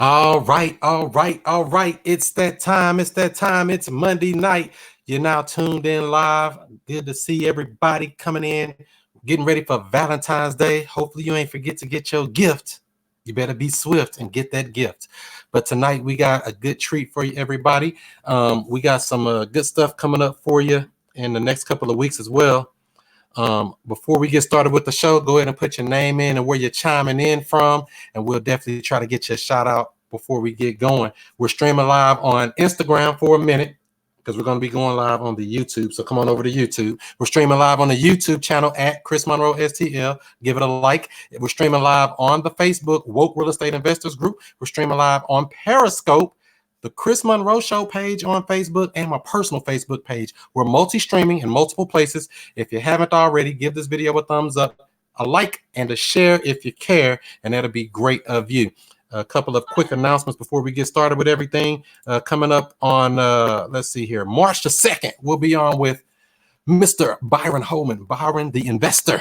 All right, all right, all right. It's that time. It's that time. It's Monday night. You're now tuned in live. Good to see everybody coming in, getting ready for Valentine's Day. Hopefully, you ain't forget to get your gift. You better be swift and get that gift. But tonight, we got a good treat for you, everybody. We got some good stuff coming up for you in the next couple of weeks as well. Before we get started with the show, go ahead and put your name in and where you're chiming in from, and we'll definitely try to get you a shout out before we get going. We're streaming live on Instagram for a minute because we're going to be going live on the YouTube. So come on over to YouTube. We're streaming live on the YouTube channel at Chris Monroe STL. Give it a like. We're streaming live on the Facebook Woke Real Estate Investors Group. We're streaming live on Periscope, the Chris Monroe Show page on Facebook, and my personal Facebook page. We're multi-streaming in multiple places. If you haven't already, give this video a thumbs up, a like, and a share if you care, and that'll be great of you. A couple of quick announcements before we get started with everything. Coming up on, let's see here, March the 2nd, we'll be on with Mr. Byron Holman, Byron the Investor.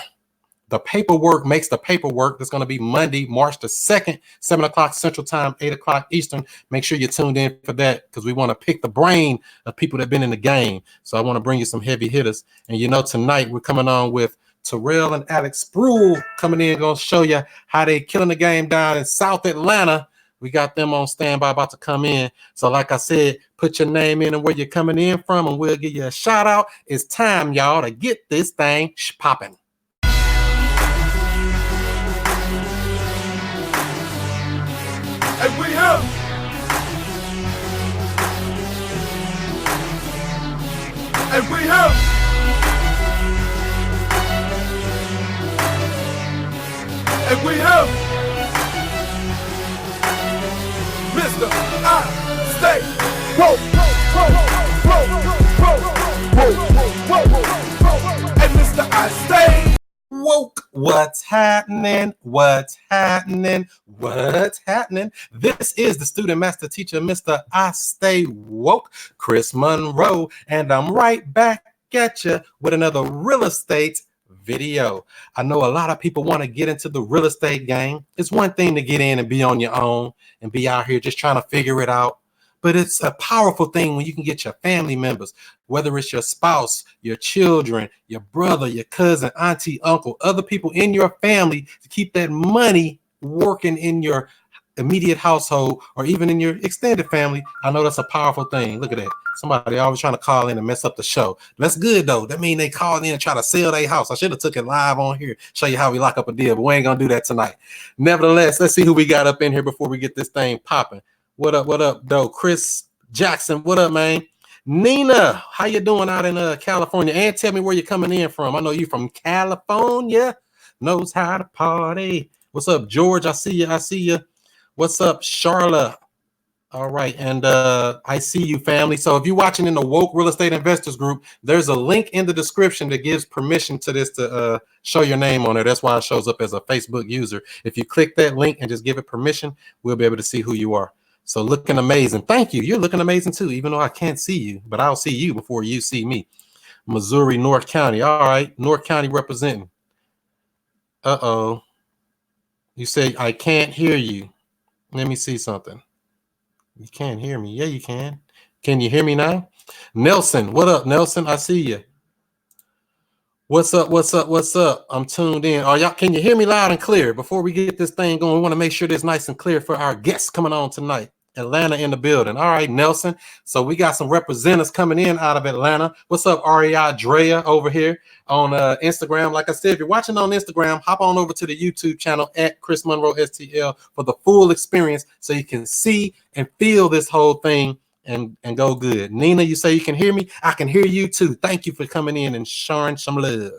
The paperwork makes the paperwork. That's going to be Monday, March the 2nd, 7 o'clock Central Time, 8 o'clock Eastern. Make sure you're tuned in for that because we want to pick the brain of people that have been in the game. So I want to bring you some heavy hitters. And you know, tonight we're coming on with Terrill and Alex Spruill coming in, going to show you how they killing the game down in South Atlanta. We got them on standby about to come in. So like I said, put your name in and where you're coming in from, and we'll give you a shout out. It's time, y'all, to get this thing popping. And we have Mr. I Stay Woke, and Mr. I Stay Woke. What's happening? What's happening? What's happening? This is the student master teacher, Mr. I Stay Woke, Chris Monroe, and I'm right back at you with another real estate video. I know a lot of people want to get into the real estate game. It's one thing to get in and be on your own and be out here just trying to figure it out. But it's a powerful thing when you can get your family members, whether it's your spouse, your children, your brother, your cousin, auntie, uncle, other people in your family to keep that money working in your immediate household or even in your extended family. I know that's a powerful thing. Look at that. Somebody always trying to call in and mess up the show. That's good though. That means they called in and try to sell their house. I should have took it live on here, show you how we lock up a deal, but we ain't gonna do that tonight. Nevertheless, let's see who we got up in here before we get this thing popping. What up, though? Chris Jackson, what up, man? Nina, how you doing out in California? And tell me where you're coming in from. I know you from California. Knows how to party. What's up, George? I see you. What's up, Charlotte? All right, and I see you, family. So if you're watching in the Woke Real Estate Investors Group, there's a link in the description that gives permission to this to show your name on there. That's why it shows up as a Facebook user. If you click that link and just give it permission, we'll be able to see who you are. So looking amazing. Thank you. You're looking amazing too, even though I can't see you, but I'll see you before you see me. Missouri, North County. All right, North County representing. Uh-oh. You say, I can't hear you. Let me see something. You can't hear me. Yeah, you can. Can you hear me now? Nelson, what up, Nelson? I see you. What's up? I'm tuned in. Y'all, can you hear me loud and clear? Before we get this thing going, we want to make sure this nice and clear for our guests coming on tonight. Atlanta in the building. All right, Nelson. So we got some representatives coming in out of Atlanta. What's up, Aria Drea over here on Instagram? Like I said, if you're watching on Instagram, hop on over to the YouTube channel at Chris Monroe STL for the full experience so you can see and feel this whole thing and go good. Nina, you say you can hear me? I can hear you too. Thank you for coming in and showing some love.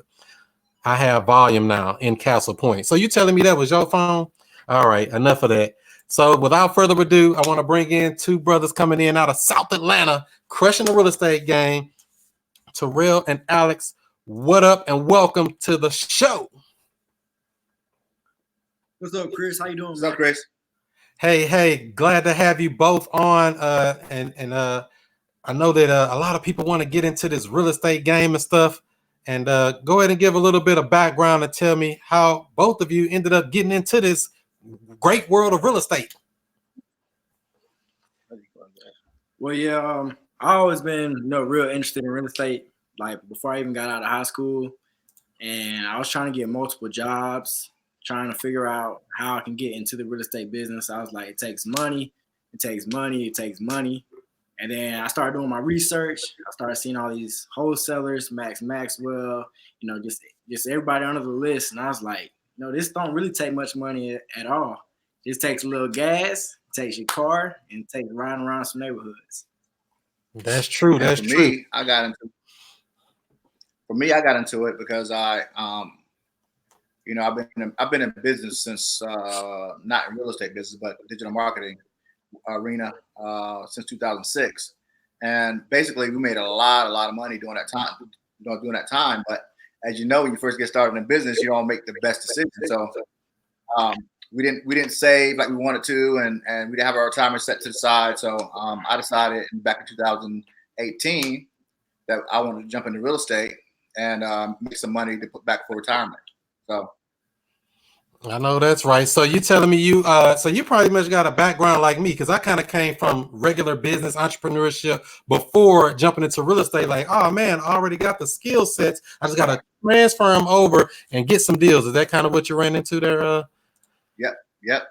I have volume now in Castle Point. So you telling me that was your phone? All right, enough of that. So without further ado, I want to bring in two brothers coming in out of South Atlanta, crushing the real estate game. Terrill and Alex, what up and welcome to the show. What's up, Chris? How you doing? What's up, Chris? Hey, glad to have you both on. And I know that a lot of people want to get into this real estate game and stuff. And go ahead and give a little bit of background and tell me how both of you ended up getting into this great world of real estate. Well, yeah, I always been real interested in real estate. Like before I even got out of high school, and I was trying to get multiple jobs, trying to figure out how I can get into the real estate business. I was like, it takes money, it takes money, it takes money. And then I started doing my research. I started seeing all these wholesalers, Maxwell, just everybody under the list. And I was like, this don't really take much money at all. It just takes a little gas, takes your car, and takes riding around some neighborhoods. That's true. And that's for true. Me, I got into it because I've been in business since not in real estate business, but digital marketing arena since 2006, and basically we made a lot of money during that time. But as you know, when you first get started in business, you don't make the best decisions. So we didn't save like we wanted to, and we didn't have our retirement set to the side. So I decided back in 2018 that I wanted to jump into real estate and make some money to put back for retirement. So I know that's right. So you telling me you pretty much got a background like me, because I kind of came from regular business entrepreneurship before jumping into real estate. Like, oh man, I already got the skill sets. I just got to transfer them over and get some deals. Is that kind of what you ran into there? Yep.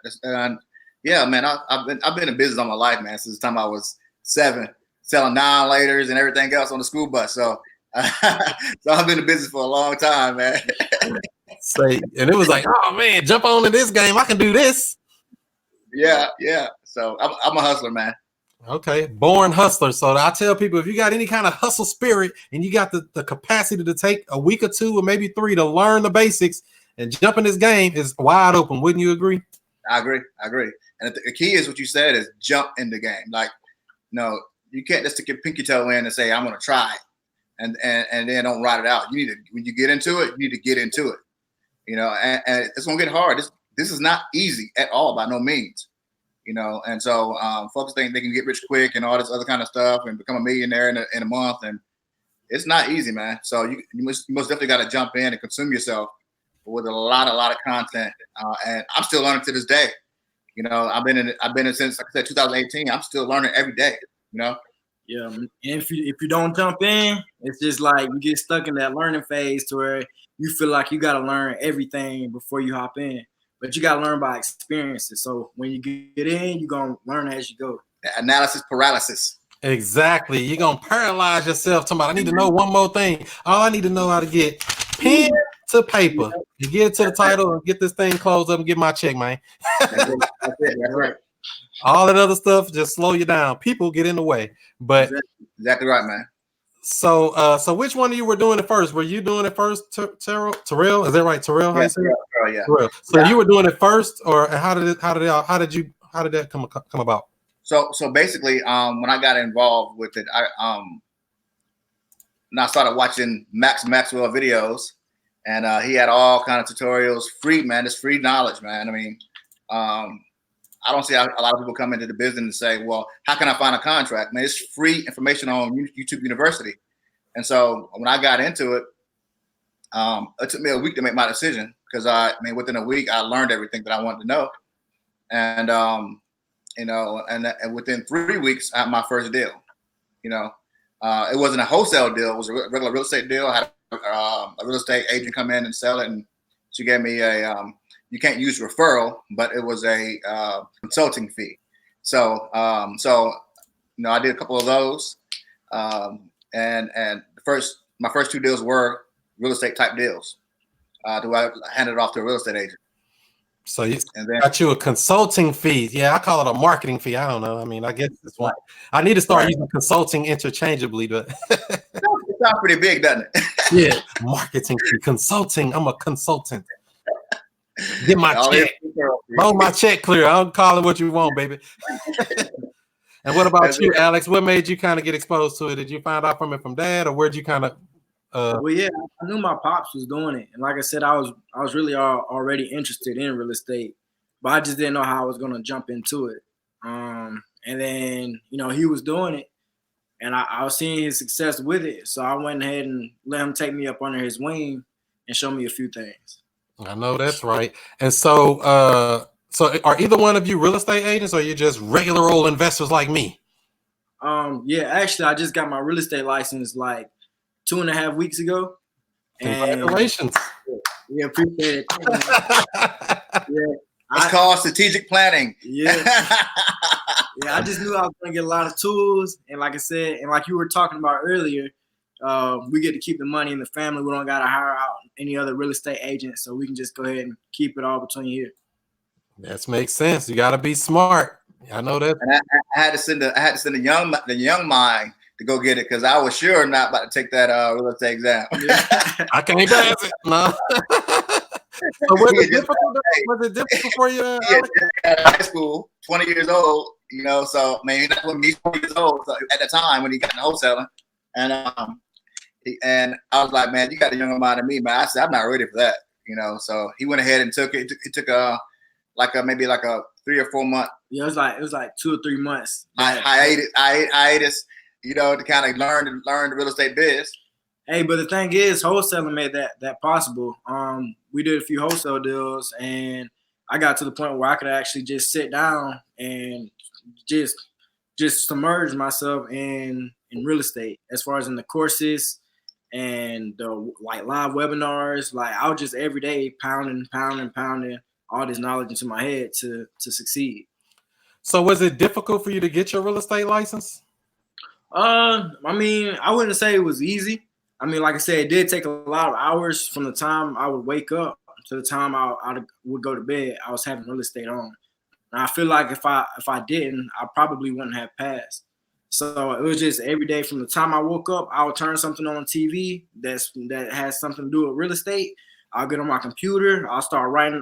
Yeah, man. I've been in business all my life, man. Since the time I was 7, selling non-laters and everything else on the school bus. So I've been in business for a long time, man. And it was like, oh man, jump on to this game. I can do this. Yeah. So I'm a hustler, man. Okay, born hustler. So I tell people, if you got any kind of hustle spirit and you got the capacity to take a week or 2 or maybe 3 to learn the basics and jump in this game, is wide open. Wouldn't you agree? I agree. And the key is what you said is jump in the game. Like, no, you can't just stick your pinky toe in and say, I'm going to try it. And then don't ride it out. You need to, when you get into it, you need to get into it. And it's gonna get hard. This is not easy at all, by no means. And so folks think they can get rich quick and all this other kind of stuff and become a millionaire in a month, and it's not easy, man. So you most definitely got to jump in and consume yourself with a lot of content. And I'm still learning to this day. I've been in since, like I said, 2018. I'm still learning every day. Yeah, and if you don't jump in, it's just like you get stuck in that learning phase to where you feel like you got to learn everything before you hop in. But you got to learn by experiences. So when you get in, you're going to learn as you go. Analysis paralysis. Exactly. You're going to paralyze yourself. Talking about, I need to know one more thing. All I need to know how to get pen to paper and get to the title and get this thing closed up and get my check, man. That's right. All that other stuff just slow you down. People get in the way. But exactly right, man. So which one of you were doing it first? Were you doing it first, Tirrell? Is that right, Tirrell? How you say it? Yeah. Tirrell. So you were doing it first, or how did that come about? So basically, when I got involved with it, I started watching Maxwell videos, and he had all kind of tutorials, free, man. It's free knowledge, man. I mean, I don't see a lot of people come into the business and say, well, how can I find a contract? Man, it's free information on YouTube University. And so when I got into it, it took me a week to make my decision, because within a week, I learned everything that I wanted to know. And, and within 3 weeks, I had my first deal. It wasn't a wholesale deal. It was a regular real estate deal. I had a real estate agent come in and sell it. And she gave me you can't use referral, but it was a consulting fee. So I did a couple of those, and my first 2 deals were real estate type deals. I handed it off to a real estate agent. So you got you a consulting fee. Yeah, I call it a marketing fee. I don't know. I mean, I guess this one. I need to start using consulting interchangeably, but it sounds pretty big, doesn't it? Yeah, marketing fee, consulting. I'm a consultant. Get my check. Roll my check clear. I'll call it what you want, baby. And what about you, Alex? What made you kind of get exposed to it? Did you find out from it from dad, or where'd you kind of? Well, yeah, I knew my pops was doing it, and like I said, I was really already interested in real estate, but I just didn't know how I was gonna jump into it. And then he was doing it, and I was seeing his success with it, so I went ahead and let him take me up under his wing and show me a few things. I know that's right. And so are either one of you real estate agents, or are you just regular old investors like me? Yeah, actually, I just got my real estate license like 2.5 weeks ago. And Congratulations. yeah, appreciate it. Yeah, It's called strategic planning. yeah, yeah. I just knew I was gonna get a lot of tools, and like I said, and like you were talking about earlier, we get to keep the money in the family. We don't gotta hire out any other real estate agents, so we can just go ahead and keep it all between here. That makes sense. You got to be smart. I know that. And I had to send the young mind to go get it because I was sure not about to take that real estate exam. Yeah. I can't pass it. No. So was it difficult? Was it difficult for you? Alex? At high school, 20 years old, you know. So man, that's when he's 20 years old. So at the time when he got into wholesaling, and I was like, man, you got a younger mind than me, man. I said I'm not ready for that, you know. So he went ahead and took it. It took maybe a 3 or 4 month. Yeah, it was like 2 or 3 months. Hiatus, you know, to kind of learn the real estate biz. Hey, but the thing is, wholesaling made that possible. We did a few wholesale deals, and I got to the point where I could actually just sit down and just submerge myself in real estate, as far as in the courses and the like live webinars. Like I was just every day pounding all this knowledge into my head to succeed. So was it difficult for you to get your real estate license? I mean, I wouldn't say it was easy. I mean, like I said, it did take a lot of hours from the time I would wake up to the time I would go to bed. I was having real estate on. And I feel like if I didn't, I probably wouldn't have passed. So it was just every day from the time I woke up, I would turn something on TV that has something to do with real estate. I'll get on my computer. I'll start writing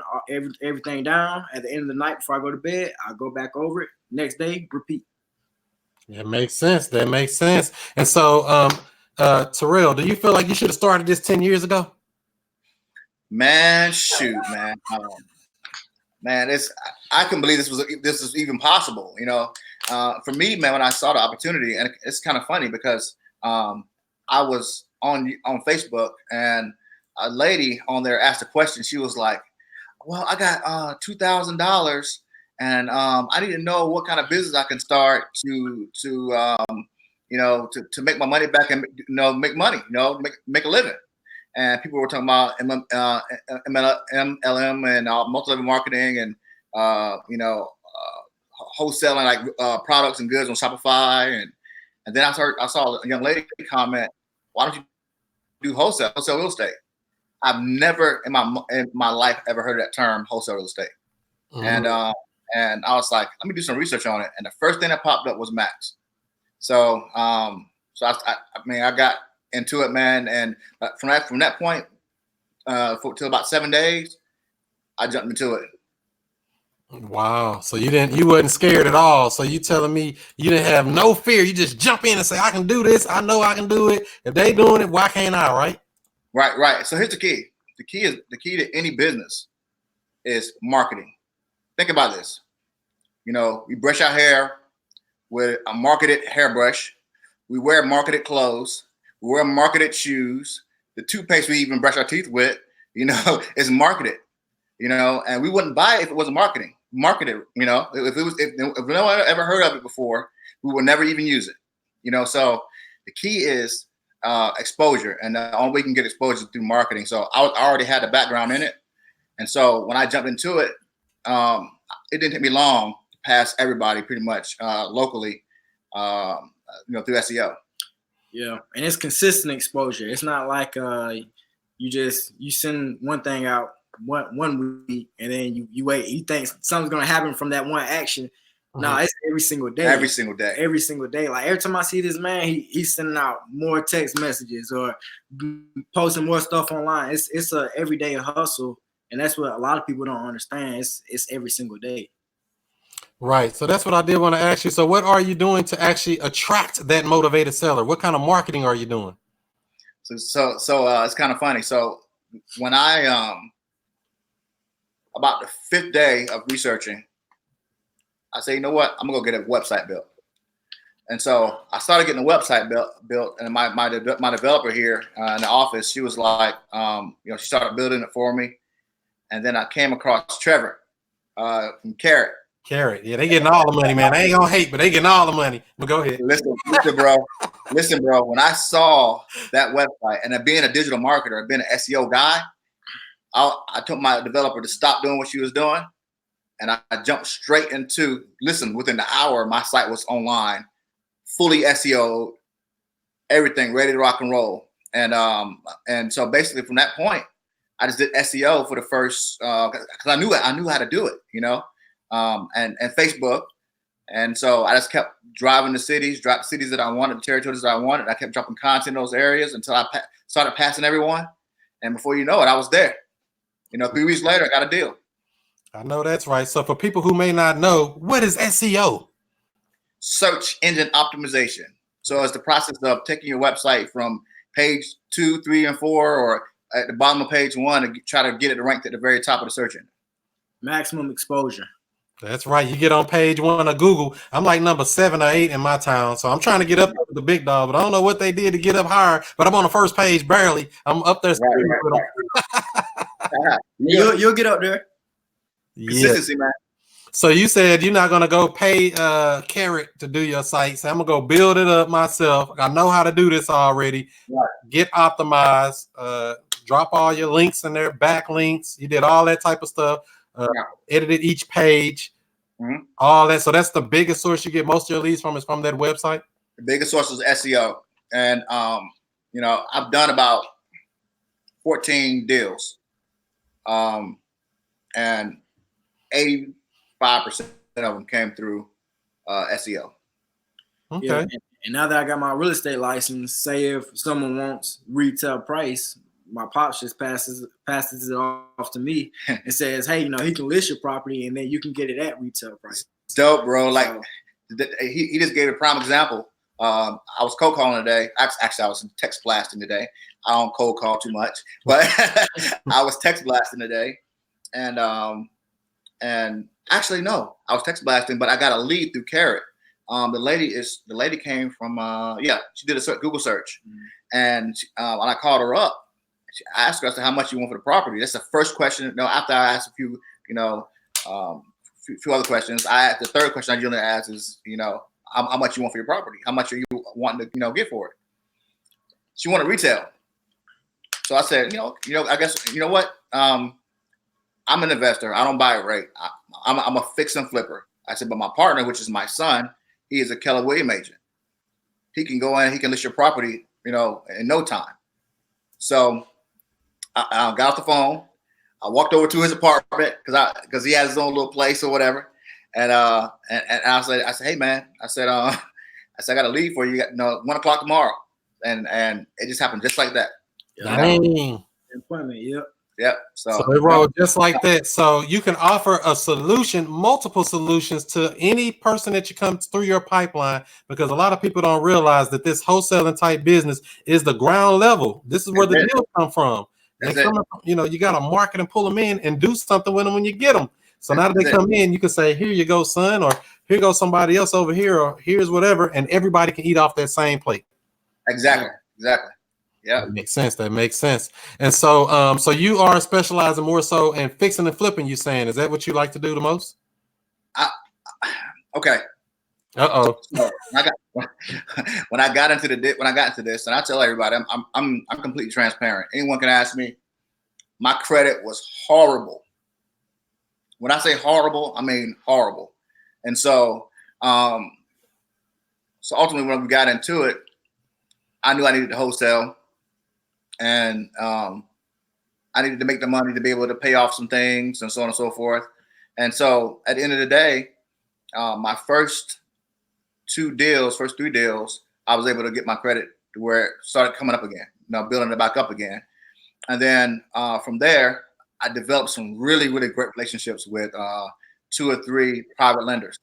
everything down. At the end of the night before I go to bed, I'll go back over it. Next day, repeat. That makes sense. That makes sense. And so, Tirrell, do you feel like you should have started this 10 years ago? Man, shoot, man. Man, I couldn't believe this was even possible. You know, for me, man, when I saw the opportunity, and it's kind of funny because I was on Facebook and a lady on there asked a question. She was like, "Well, I got $2,000, and I need to know what kind of business I can start to make my money back and make money, make a living." And people were talking about MLM and multi-level marketing and wholesaling like products and goods on Shopify, and then I saw a young lady comment, "Why don't you do wholesale real estate?" I've never in my life ever heard of that term, wholesale real estate. Mm-hmm. And I was like, let me do some research on it. And the first thing that popped up was Max. So I got into it, man. And from that point till about 7 days, I jumped into it. Wow. So you wasn't scared at all. So you telling me you didn't have no fear. You just jump in and say, I can do this. I know I can do it. If they doing it, why can't I, right? Right. So here's the key. The key to any business is marketing. Think about this. You know, we brush our hair with a marketed hairbrush. We wear marketed clothes. We wear marketed shoes. The toothpaste we even brush our teeth with, is marketed. And we wouldn't buy it if it wasn't marketed. If no one ever heard of it before, we would never even use it. So the key is exposure, and the only way you can get exposure is through marketing. So I already had the background in it, and so when I jumped into it, it didn't take me long to pass everybody pretty much locally, through SEO. Yeah, and it's consistent exposure. It's not like you send one thing out one week and then you wait. You think something's gonna happen from that one action. No, it's every single day. Every single day. Like every time I see this man, he's sending out more text messages or posting more stuff online. It's a everyday hustle, and that's what a lot of people don't understand. It's every single day. Right. So that's what I did want to ask you. So what are you doing to actually attract that motivated seller? What kind of marketing are you doing? So it's kind of funny. So when I about the 5th day of researching, I say, you know what? I'm gonna go get a website built. And so I started getting a website built, and my developer here in the office, she was like, she started building it for me, and then I came across Trevor from Carrot, Carrot. Yeah, they getting all the money, man. I ain't gonna hate, but they getting all the money. But go ahead. Listen, bro. When I saw that website, and being a digital marketer, being an SEO guy, I told my developer to stop doing what she was doing, and I jumped straight into within the hour, my site was online, fully SEO, everything ready to rock and roll. And so basically from that point, I just did SEO for the first because I knew how to do it, and Facebook. And so I just kept driving the cities that I wanted, the territories that I wanted. I kept dropping content in those areas until I started passing everyone. And before you know it, I was there. 3 weeks later, I got a deal. I know that's right. So for people who may not know, what is SEO? Search engine optimization. So it's the process of taking your website from page 2, 3, and 4, or at the bottom of page 1, and try to get it ranked at the very top of the search engine. Maximum exposure. That's right. You get on page 1 of Google. I'm like number 7 or 8 in my town. So I'm trying to get up to the big dog, but I don't know what they did to get up higher. But I'm on the first page barely. I'm up there. Right. You'll get up there. Consistency, man. So you said you're not gonna go pay Carrot to do your site. So I'm gonna go build it up myself. I know how to do this already. Right. Get optimized. Drop all your links in there, backlinks. You did all that type of stuff. Edited each page, all that. So that's the biggest source you get most of your leads from is from that website. The biggest source is SEO, and I've done about 14 deals, and 85% of them came through SEO. Okay. Yeah, and now that I got my real estate license, say if someone wants retail price, my pops just passes it off to me and says, hey, he can list your property and then you can get it at retail price. Dope, bro. Like he just gave a prime example. I was cold calling today. Actually, I was text blasting today. I don't cold call too much, but I was text blasting today. And actually, no, I was text blasting, but I got a lead through Carrot. The lady came from, she did a Google search. And when I called her up, I asked her, I said, how much you want for the property? That's the first question. After I asked a few, few other questions, the third question I generally ask is, how much you want for your property? How much are you wanting to, get for it? She wanted retail. So I said, I guess, you know what? I'm an investor. I don't buy it right. I'm a fix and flipper. I said, but my partner, which is my son, he is a Keller Williams agent. He can go in, he can list your property, in no time. So I got off the phone. I walked over to his apartment because he has his own little place or whatever. And I said, hey man, I said, I got a lead for you. 1 o'clock tomorrow. And it just happened just like that. Dang. Appointment, yep. Yep. So it rolled just like that. So you can offer a solution, multiple solutions to any person that you come through your pipeline, because a lot of people don't realize that this wholesaling type business is the ground level. This is where the deals come from. You got to market and pull them in and do something with them when you get them. So now that they come in, you can say, here you go, son, or here goes somebody else over here, or here's whatever, and everybody can eat off that same plate. Exactly. Yeah, that makes sense. And so so you are specializing more so in fixing and flipping, you saying? Is that what you like to do the most? Okay. Uh-oh. So when I got into this, and I tell everybody, I'm completely transparent. Anyone can ask me. My credit was horrible. When I say horrible, I mean horrible. And so ultimately when we got into it, I knew I needed to wholesale, and I needed to make the money to be able to pay off some things and so on and so forth. And so at the end of the day, my first 3 deals, I was able to get my credit to where it started coming up again, building it back up again. And then from there, I developed some really, really great relationships with 2 or 3 private lenders.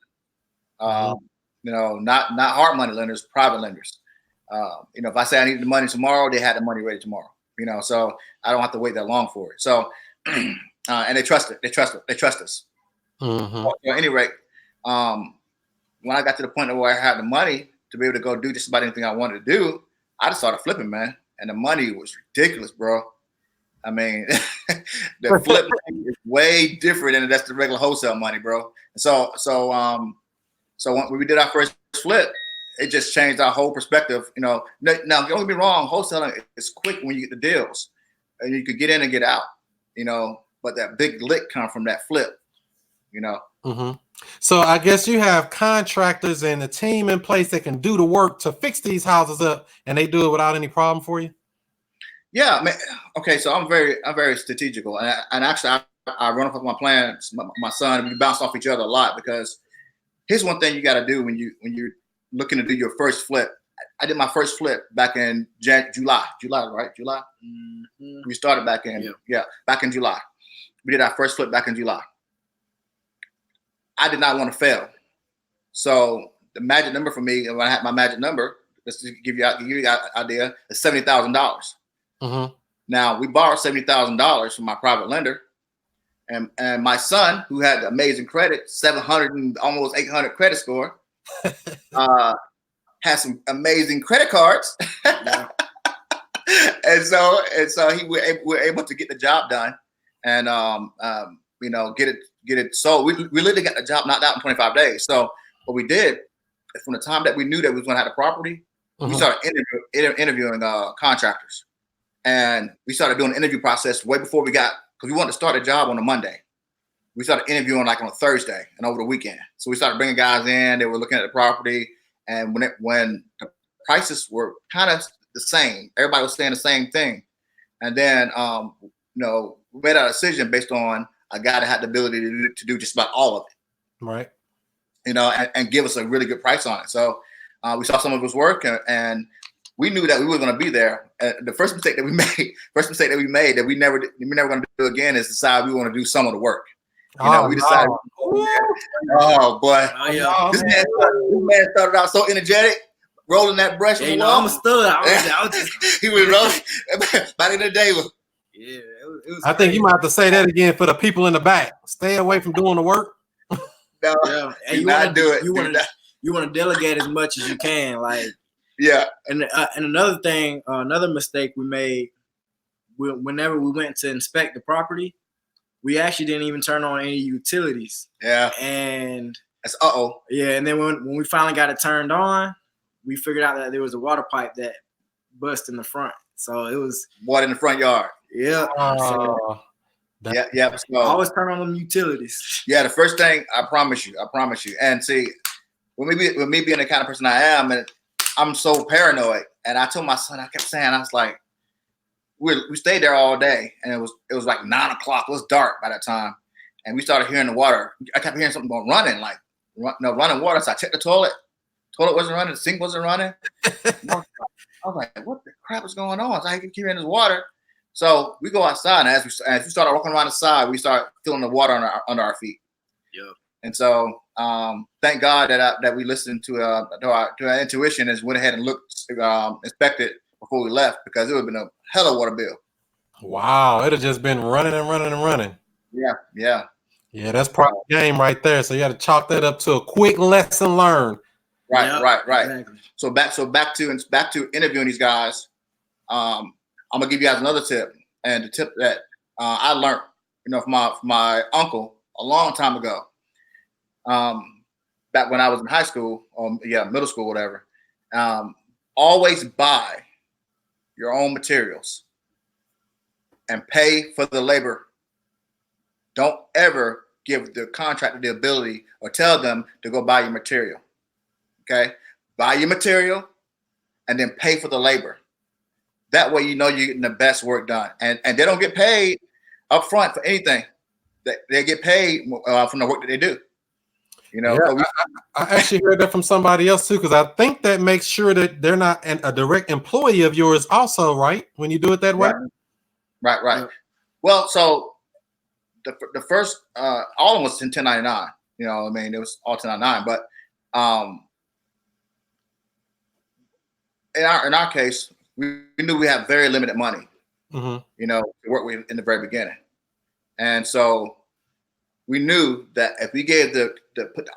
Not hard money lenders, private lenders. If I say I need the money tomorrow, they had the money ready tomorrow. So I don't have to wait that long for it. So, and they trust it. They trust us. Mm-hmm. So at any rate, when I got to the point where I had the money to be able to go do just about anything I wanted to do, I just started flipping, man. And the money was ridiculous, bro. I mean, the flip money is way different than that's the regular wholesale money, bro. So when we did our first flip, it just changed our whole perspective. You know, now don't get me wrong, wholesaling is quick when you get the deals, and you could get in and get out. You know, but that big lick come from that flip. You know. Mm-hmm. So I guess you have contractors and a team in place that can do the work to fix these houses up, and they do it without any problem for you. Yeah, man. Okay, so I'm very strategical, and actually I run off of my plans. My son, we bounce off each other a lot because here's one thing you got to do when you're looking to do your first flip. I did my first flip back in July, right? July. Mm-hmm. We started back in back in July. We did our first flip back in July. I did not want to fail, so the magic number for me, when I had my magic number, just to give you an idea, is $70,000. Mm-hmm. Now we borrowed $70,000 from my private lender, and my son, who had amazing credit, 700 and almost 800 credit score, has some amazing credit cards, and so we're able to get the job done, and you know, get it sold. We literally got the job knocked out in 25 days. So what we did, from the time that we knew that we was going to have the property, we started interviewing contractors. And we started doing the interview process way before because we wanted to start a job on a Monday. We started interviewing like on a Thursday and over the weekend. So we started bringing guys in. They were looking at the property, and when the prices were kind of the same, everybody was saying the same thing. And then you know, we made our decision based on a guy that had the ability to do just about all of it, right? You know, and give us a really good price on it. So we saw some of his work, and we knew that we were going to be there. The first mistake that we made that we never going to do again is decide we want to do some of the work. You know, we decided. Oh boy, this man started out so energetic, rolling that brush. Yeah, you know, I'm a stud. I was just he was rolling. By the end of the day, yeah. It was I think you might have to say that again for the people in the back. Stay away from doing the work. No, yeah. And you want to do it. You want to delegate as much as you can, like. Yeah. And another thing, another mistake we made, whenever we went to inspect the property, we actually didn't even turn on any utilities. Yeah. And that's yeah. And then when we finally got it turned on, we figured out that there was a water pipe that bust in the front. So it was water in the front yard. Yeah. Yeah. So always turn on them utilities. Yeah. The first thing, I promise you. And see, with me being the kind of person I am, and I'm so paranoid. And I told my son, I kept saying, I was like, we stayed there all day, and it was like 9 o'clock. It was dark by that time, and we started hearing the water. I kept hearing something going running water. So I checked the toilet. Toilet wasn't running. The sink wasn't running. I was like, what the crap is going on? So I keep hearing this water. So we go outside, and as we started walking around the side, we started feeling the water under our feet. Yeah. And so thank God that we listened to our intuition and went ahead and inspected before we left, because it would have been a hell of a water bill. Wow, it'd have just been running and running and running. Yeah. That's part of the game right there. So you got to chalk that up to a quick lesson learned. Right. Exactly. So back to interviewing these guys. I'm gonna give you guys another tip, and the tip that I learned, from my uncle a long time ago. Back when I was in high school, middle school, whatever. Always buy your own materials and pay for the labor. Don't ever give the contractor the ability or tell them to go buy your material. Okay? Buy your material and then pay for the labor. That way you're getting the best work done. And they don't get paid up front for anything. They get paid from the work that they do. I actually heard that from somebody else too, because I think that makes sure that they're not a direct employee of yours also, right? When you do it that way? Right. Yeah. Well, so the first, all of them was in 1099. It was all 1099. But in our case, we knew we had very limited money, to work with in the very beginning. And so we knew that if we gave put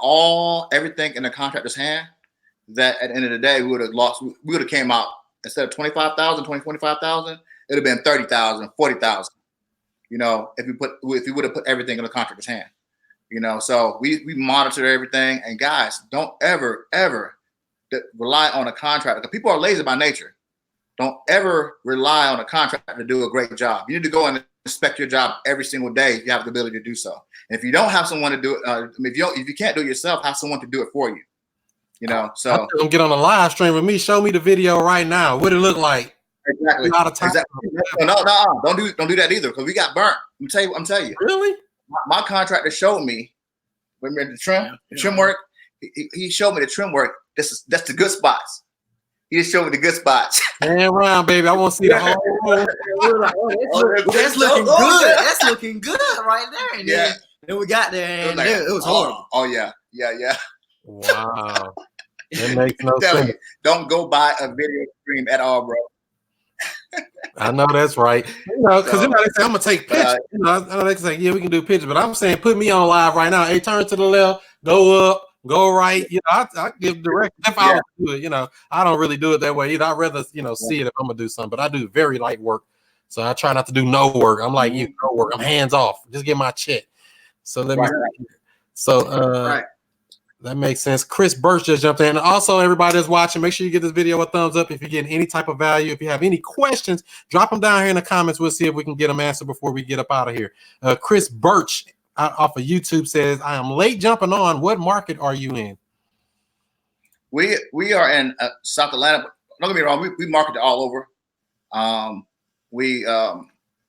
everything in the contractor's hand, that at the end of the day, we would have lost. We would have came out, instead of $25,000, $25,000, it would have been $30,000, $40,000. You know, if we would have put everything in the contractor's hand. You know, so we monitor everything. And guys, don't ever rely on a contractor, because people are lazy by nature. Don't ever rely on a contractor to do a great job. You need to go and inspect your job every single day if you have the ability to do so. And if you don't have someone to do it, if you can't do it yourself, have someone to do it for you. You know, so don't get on a live stream with me. Show me the video right now. What it look like? Exactly. No, don't do that either, because we got burnt. I'm telling you. Really? My contractor showed me. Remember the trim work. He showed me the trim work. That's the good spots. He just showed me the good spots. Man, around, baby. I want to see the whole. That's looking good. That's looking good right there. And then we got there, and it was horrible. Oh yeah. Wow. That makes no sense. Don't go by a video stream at all, bro. I know that's right. You know, because they say I'm gonna take pictures. You know, I know they can say, yeah, we can do pictures, but I'm saying put me on live right now. Hey, turn to the left, go up, go right. You know, I give direct. If I would do it, you know, I don't really do it that way either. I'd rather, you know, see it if I'm gonna do something, but I do very light work. So I try not to do no work. I'm like you, no work. I'm hands off. Just get my check. So let me. So that makes sense. Chris Birch just jumped in. And also, everybody that's watching, make sure you give this video a thumbs up if you're getting any type of value. If you have any questions, drop them down here in the comments. We'll see if we can get them answered before we get up out of here. Chris Birch off of YouTube says, I am late jumping on. What market are you in? We are in South Atlanta. Don't get me wrong. We market it all over.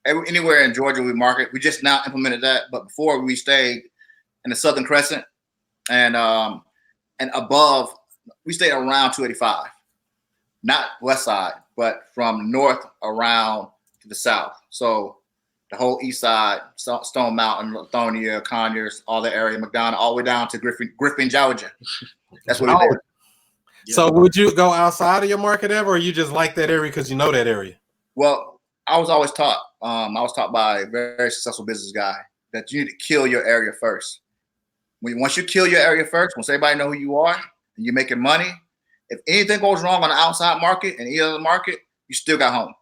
Anywhere in Georgia we market. We just now implemented that. But before, we stayed in the Southern Crescent. And above, we stayed around 285, not west side, but from north around to the south. So the whole east side, Stone Mountain, Lithonia, Conyers, all the area, McDonough, all the way down to Griffin, Georgia. That's what we did. So would you go outside of your market ever, or you just like that area because you know that area? Well, I was always taught. I was taught by a very successful business guy that you need to kill your area first. Once you kill your area first, once everybody know who you are and you're making money, if anything goes wrong on the outside market and any other market, you still got home.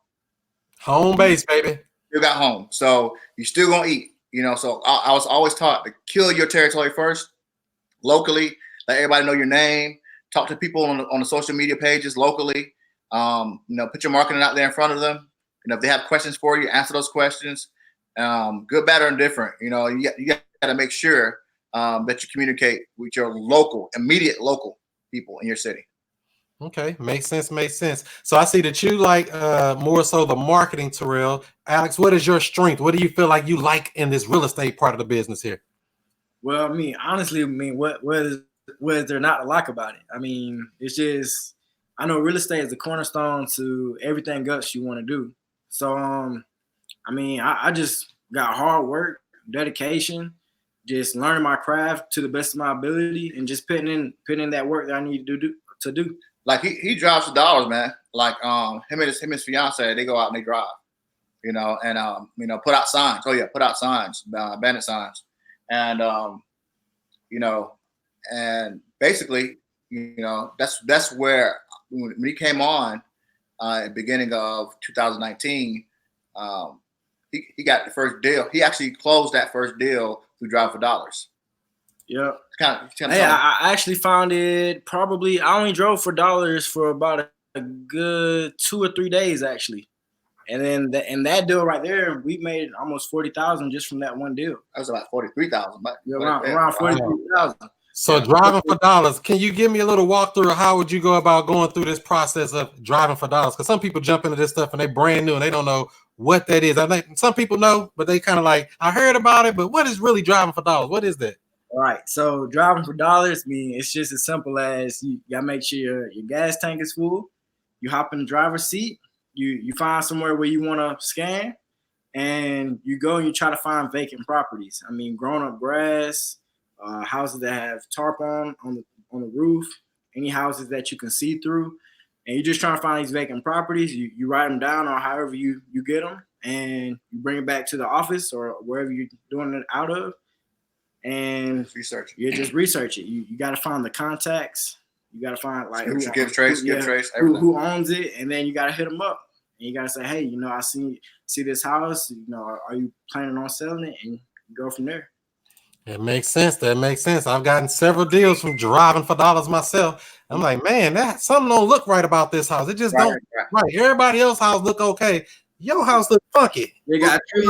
Home base, baby. You got home. So you still gonna eat. You know, so I was always taught to kill your territory first, locally, let everybody know your name, talk to people on the social media pages locally, you know, put your marketing out there in front of them. You know, if they have questions for you, answer those questions. Good, bad, or indifferent. You know, you got to make sure that you communicate with your immediate local people in your city. Okay, makes sense. So I see that you like more so the marketing, Tirrell. Alex, what is your strength? What do you feel like you like in this real estate part of the business here? Well, I mean, honestly, what is there not to like about it? I mean, it's just, I know real estate is the cornerstone to everything else you want to do. So, I mean, I just got hard work, dedication, just learning my craft to the best of my ability, and just putting in that work that I need to do. Like he drives the dollars, man. Like him and his fiance, they go out and they drive, you know, and you know, put out signs. Oh yeah, put out signs, bandit signs, and you know, and basically, you know, that's where when he came on at the beginning of 2019, he got the first deal. He actually closed that first deal through Drive for Dollars. Yeah. Hey, I actually found it probably, I only drove for dollars for about a good 2 or 3 days actually. And then that deal right there, we made almost 40,000 just from that one deal. That was about 43,000, but around 43,000. So driving for dollars, can you give me a little walkthrough of how would you go about going through this process of driving for dollars? Because some people jump into this stuff and they brand new and they don't know what that is. I think some people know, but they kind of like, I heard about it, but what is really driving for dollars? What is that? All right, so driving for dollars, I mean, it's just as simple as you gotta make sure your gas tank is full. You hop in the driver's seat. You find somewhere where you want to scan, and you go and you try to find vacant properties. I mean, grown up grass, houses that have tarp on the roof, any houses that you can see through, and you're just trying to find these vacant properties. You write them down or however you get them, and you bring it back to the office or wherever you're doing it out of. And you just research it. You got to find the contacts. You got to find like give trace, who owns it, and then you got to hit them up. And you gotta say, hey, you know, I see this house. You know, are you planning on selling it? And go from there. It makes sense. That makes sense. I've gotten several deals from driving for dollars myself. I'm like, man, that something don't look right about this house. It just don't right. Everybody else's house look okay. Your house look funky. You got trees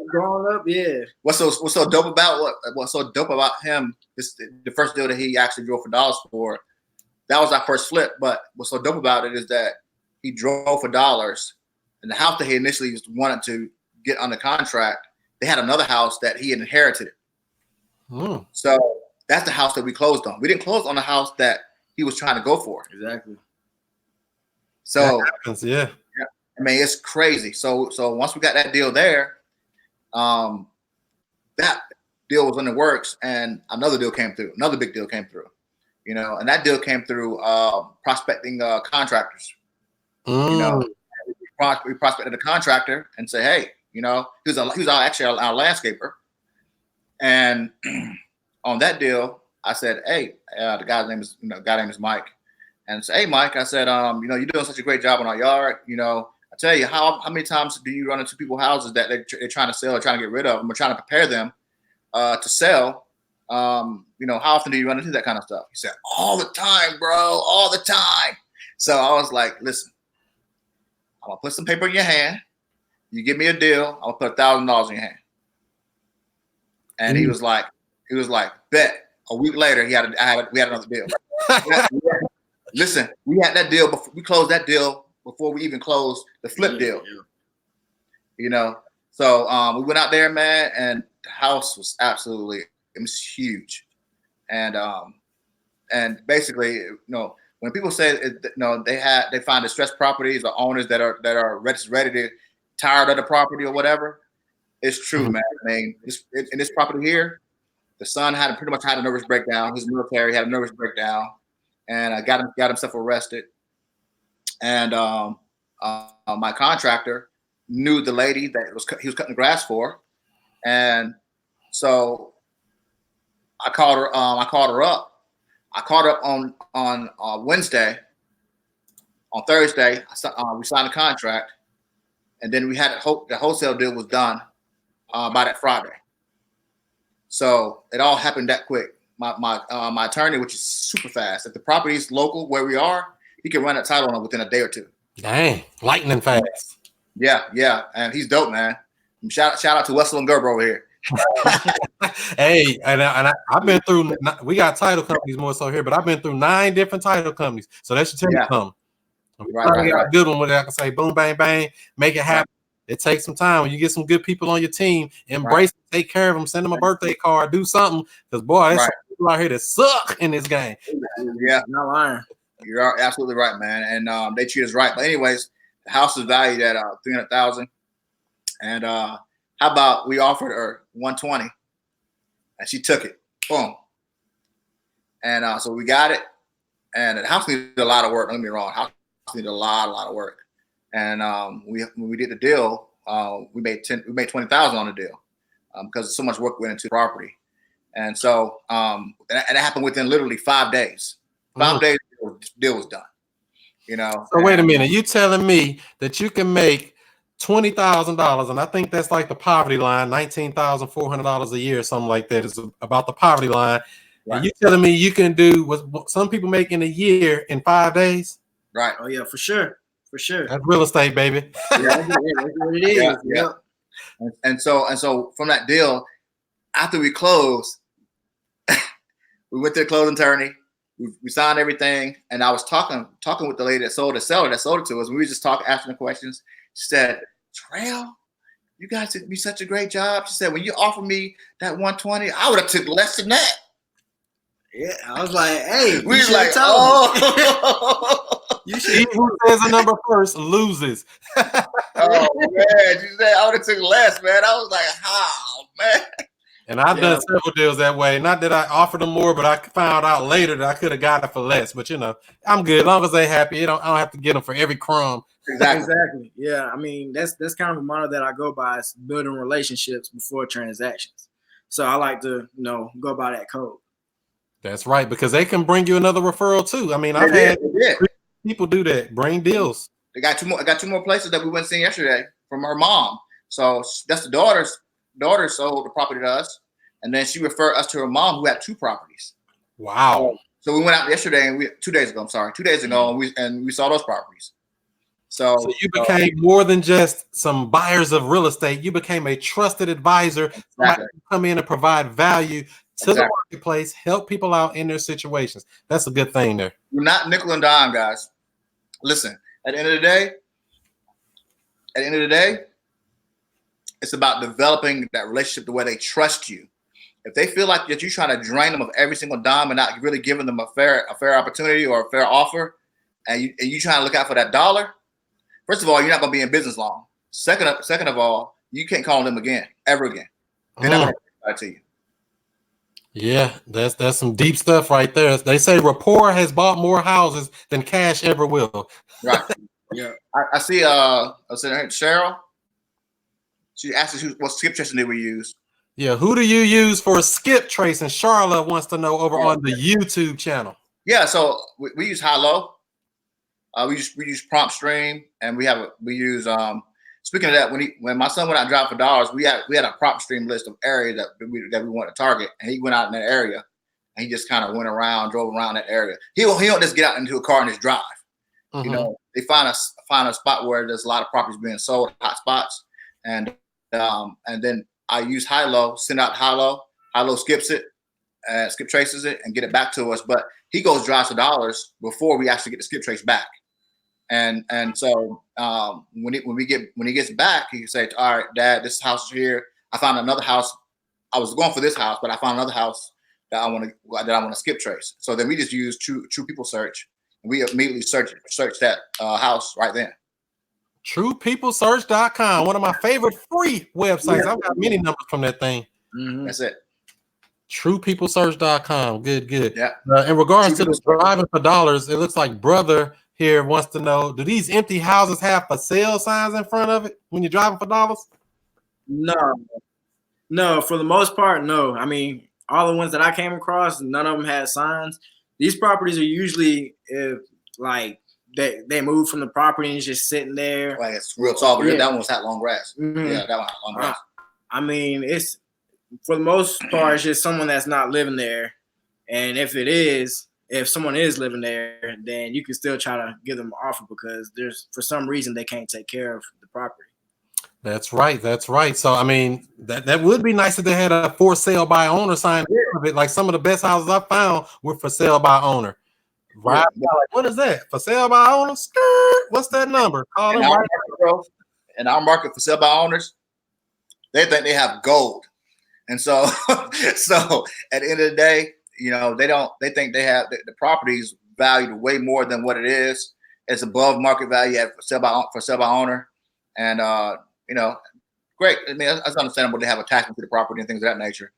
growing up, yeah. What's so dope about what's so dope about him? The first deal that he actually drove for dollars for. That was our first flip. But what's so dope about it is that he drove for dollars, and the house that he initially wanted to get under contract, they had another house that he inherited. So that's the house that we closed on. We didn't close on the house that he was trying to go for. Exactly. So that happens, yeah. I mean, it's crazy. So once we got that deal there, that deal was in the works, and another deal came through. Another big deal came through. You know, and that deal came through prospecting contractors. You know, we prospected a contractor and say, hey, you know, he was actually our landscaper. And on that deal, I said, hey, the guy's name is Mike. And I said, hey, Mike, I said, you know, you're doing such a great job on our yard. You know, I tell you, how many times do you run into people's houses that they're trying to sell or trying to get rid of them or trying to prepare them to sell? You know, how often do you run into that kind of stuff? He said, all the time, bro, all the time. So I was like, listen, I'm gonna put some paper in your hand. You give me a deal, I'll put $1,000 in your hand. And he was like, bet. A week later, we had another deal. Listen, we had that deal before we closed that deal before we even closed the flip deal. Yeah. You know, so we went out there, man, and the house was it was huge. And basically, you know, when people say, you know, they find distressed properties or owners that are ready to tired of the property or whatever, it's true, man. I mean, in this property here, the son pretty much had a nervous breakdown. His military had a nervous breakdown, and got himself arrested. And my contractor knew the lady that he was cutting the grass for, and so I called her. I called her up on Wednesday. On Thursday, we signed a contract, and then we had the wholesale deal was done by that Friday. So it all happened that quick. My attorney, which is super fast, if the property is local where we are, he can run a title on it within a day or two. Dang, lightning fast. Yeah, and he's dope, man. Shout out to Wessel and Gerber over here. Hey, and I've been through. We got title companies more so here, but I've been through 9 different title companies. So that should tell you something. Right. A good one where I can say boom, bang, bang, make it happen. It takes some time. When you get some good people on your team, embrace them, take care of them, send them a birthday card, do something. Because boy, there's some people out here that suck in this game. Yeah, not lying. You're absolutely right, man. And they treat us right. But anyways, the house is valued at $300,000. And how about we offered her $120, and she took it. Boom. And so we got it. And the house needed a lot of work. Don't get me wrong. House needed a lot of work. And when we did the deal, we made $20,000 on the deal because so much work went into the property. And so and it happened within literally 5 days. 5 days, the deal was done. You know. So wait a minute, you telling me that you can make $20,000, and I think that's like the poverty line, $19,400 a year, or something like that is about the poverty line. Right. And you telling me you can do what some people make in a year in 5 days? Right. Oh yeah, for sure. For sure. That's real estate, baby. Yeah, that's what it is. Yeah. And so from that deal, after we closed, we went to the closing attorney. We signed everything, and I was talking with the lady that sold the seller that sold it to us. We were just asking the questions. She said, "Tirrell, you guys did me such a great job." She said, "When you offered me that 120, I would have took less than that." Yeah, I was like, "Hey, we was like, oh." You should. Who says a number first loses. Oh man, she said I would have took less, man. I was like, how, man? And I've done several deals that way. Not that I offered them more, but I found out later that I could have got it for less. But you know, I'm good as long as they happy. I don't have to get them for every crumb. Exactly. Yeah, I mean that's kind of a motto that I go by is building relationships before transactions. So I like to go by that code. That's right, because they can bring you another referral too. I mean, I've had people do that, bring deals. They got two more. I got two more places that we went seeing yesterday from her mom. So that's the daughter's daughter sold the property to us, and then she referred us to her mom who had two properties. Wow. So we went out yesterday and 2 days ago. I'm sorry, 2 days ago, and we saw those properties. So you became more than just some buyers of real estate. You became a trusted advisor. Somebody who come in and provide value to the marketplace, help people out in their situations. That's a good thing there. We're not nickel and dime, guys. Listen, at the end of the day, it's about developing that relationship the way they trust you. If they feel like that you're trying to drain them of every single dime and not really giving them a fair opportunity or a fair offer, and you trying to look out for that dollar, first of all, you're not going to be in business long. Second of all, you can't call them again, ever again. They're not going to that to you. Yeah, that's some deep stuff right there. They say rapport has bought more houses than cash ever will. Right. Yeah. I see. Cheryl. She asked us what skip tracing did we use. Yeah. Who do you use for skip tracing? Charlotte wants to know over on the YouTube channel. Yeah. So we use high-low. We use prompt stream, and we use speaking of that, when my son went out and dropped for dollars, we had a prompt stream list of areas that we want to target, and he went out in that area, and he just kind of drove around that area. He don't just get out into a car and just drive. You know, they find a spot where there's a lot of properties being sold, hot spots, and then I use high-low, send out high-low skips it, skip traces it, and get it back to us. But he drives for dollars before we actually get the skip trace back. And so when he gets back, he can say, "All right, Dad, this house is here. I found another house. I was going for this house, but I found another house that I want to skip trace." So then we just use True People Search, and we immediately search that house right then. TruePeopleSearch.com, one of my favorite free websites. I've got many numbers from that thing. That's it. TruePeopleSearch.com. Good. Yeah. In regards to driving for dollars, it looks like brother here wants to know, do these empty houses have for sale signs in front of it when you're driving for dollars? No, for the most part, no. I mean, all the ones that I came across, none of them had signs. These properties are usually they moved from the property and it's just sitting there. Like it's real tall, but that one was had long grass. Yeah, that one had long grass. I mean, it's for the most part, it's just someone that's not living there. And if someone is living there, then you can still try to give them an offer because for some reason they can't take care of the property. That's right. So I mean, that would be nice if they had a for sale by owner sign of it. Like some of the best houses I found were for sale by owner. Right? Yeah. Like, what is that? For sale by owner? What's that number? Call them right now. In our market, for sale by owners, they think they have gold, and so at the end of the day, you know, they think they have the properties valued way more than what it is. It's above market value for sale by owner, and you know, great. I mean, that's understandable. They have attachment to the property and things of that nature,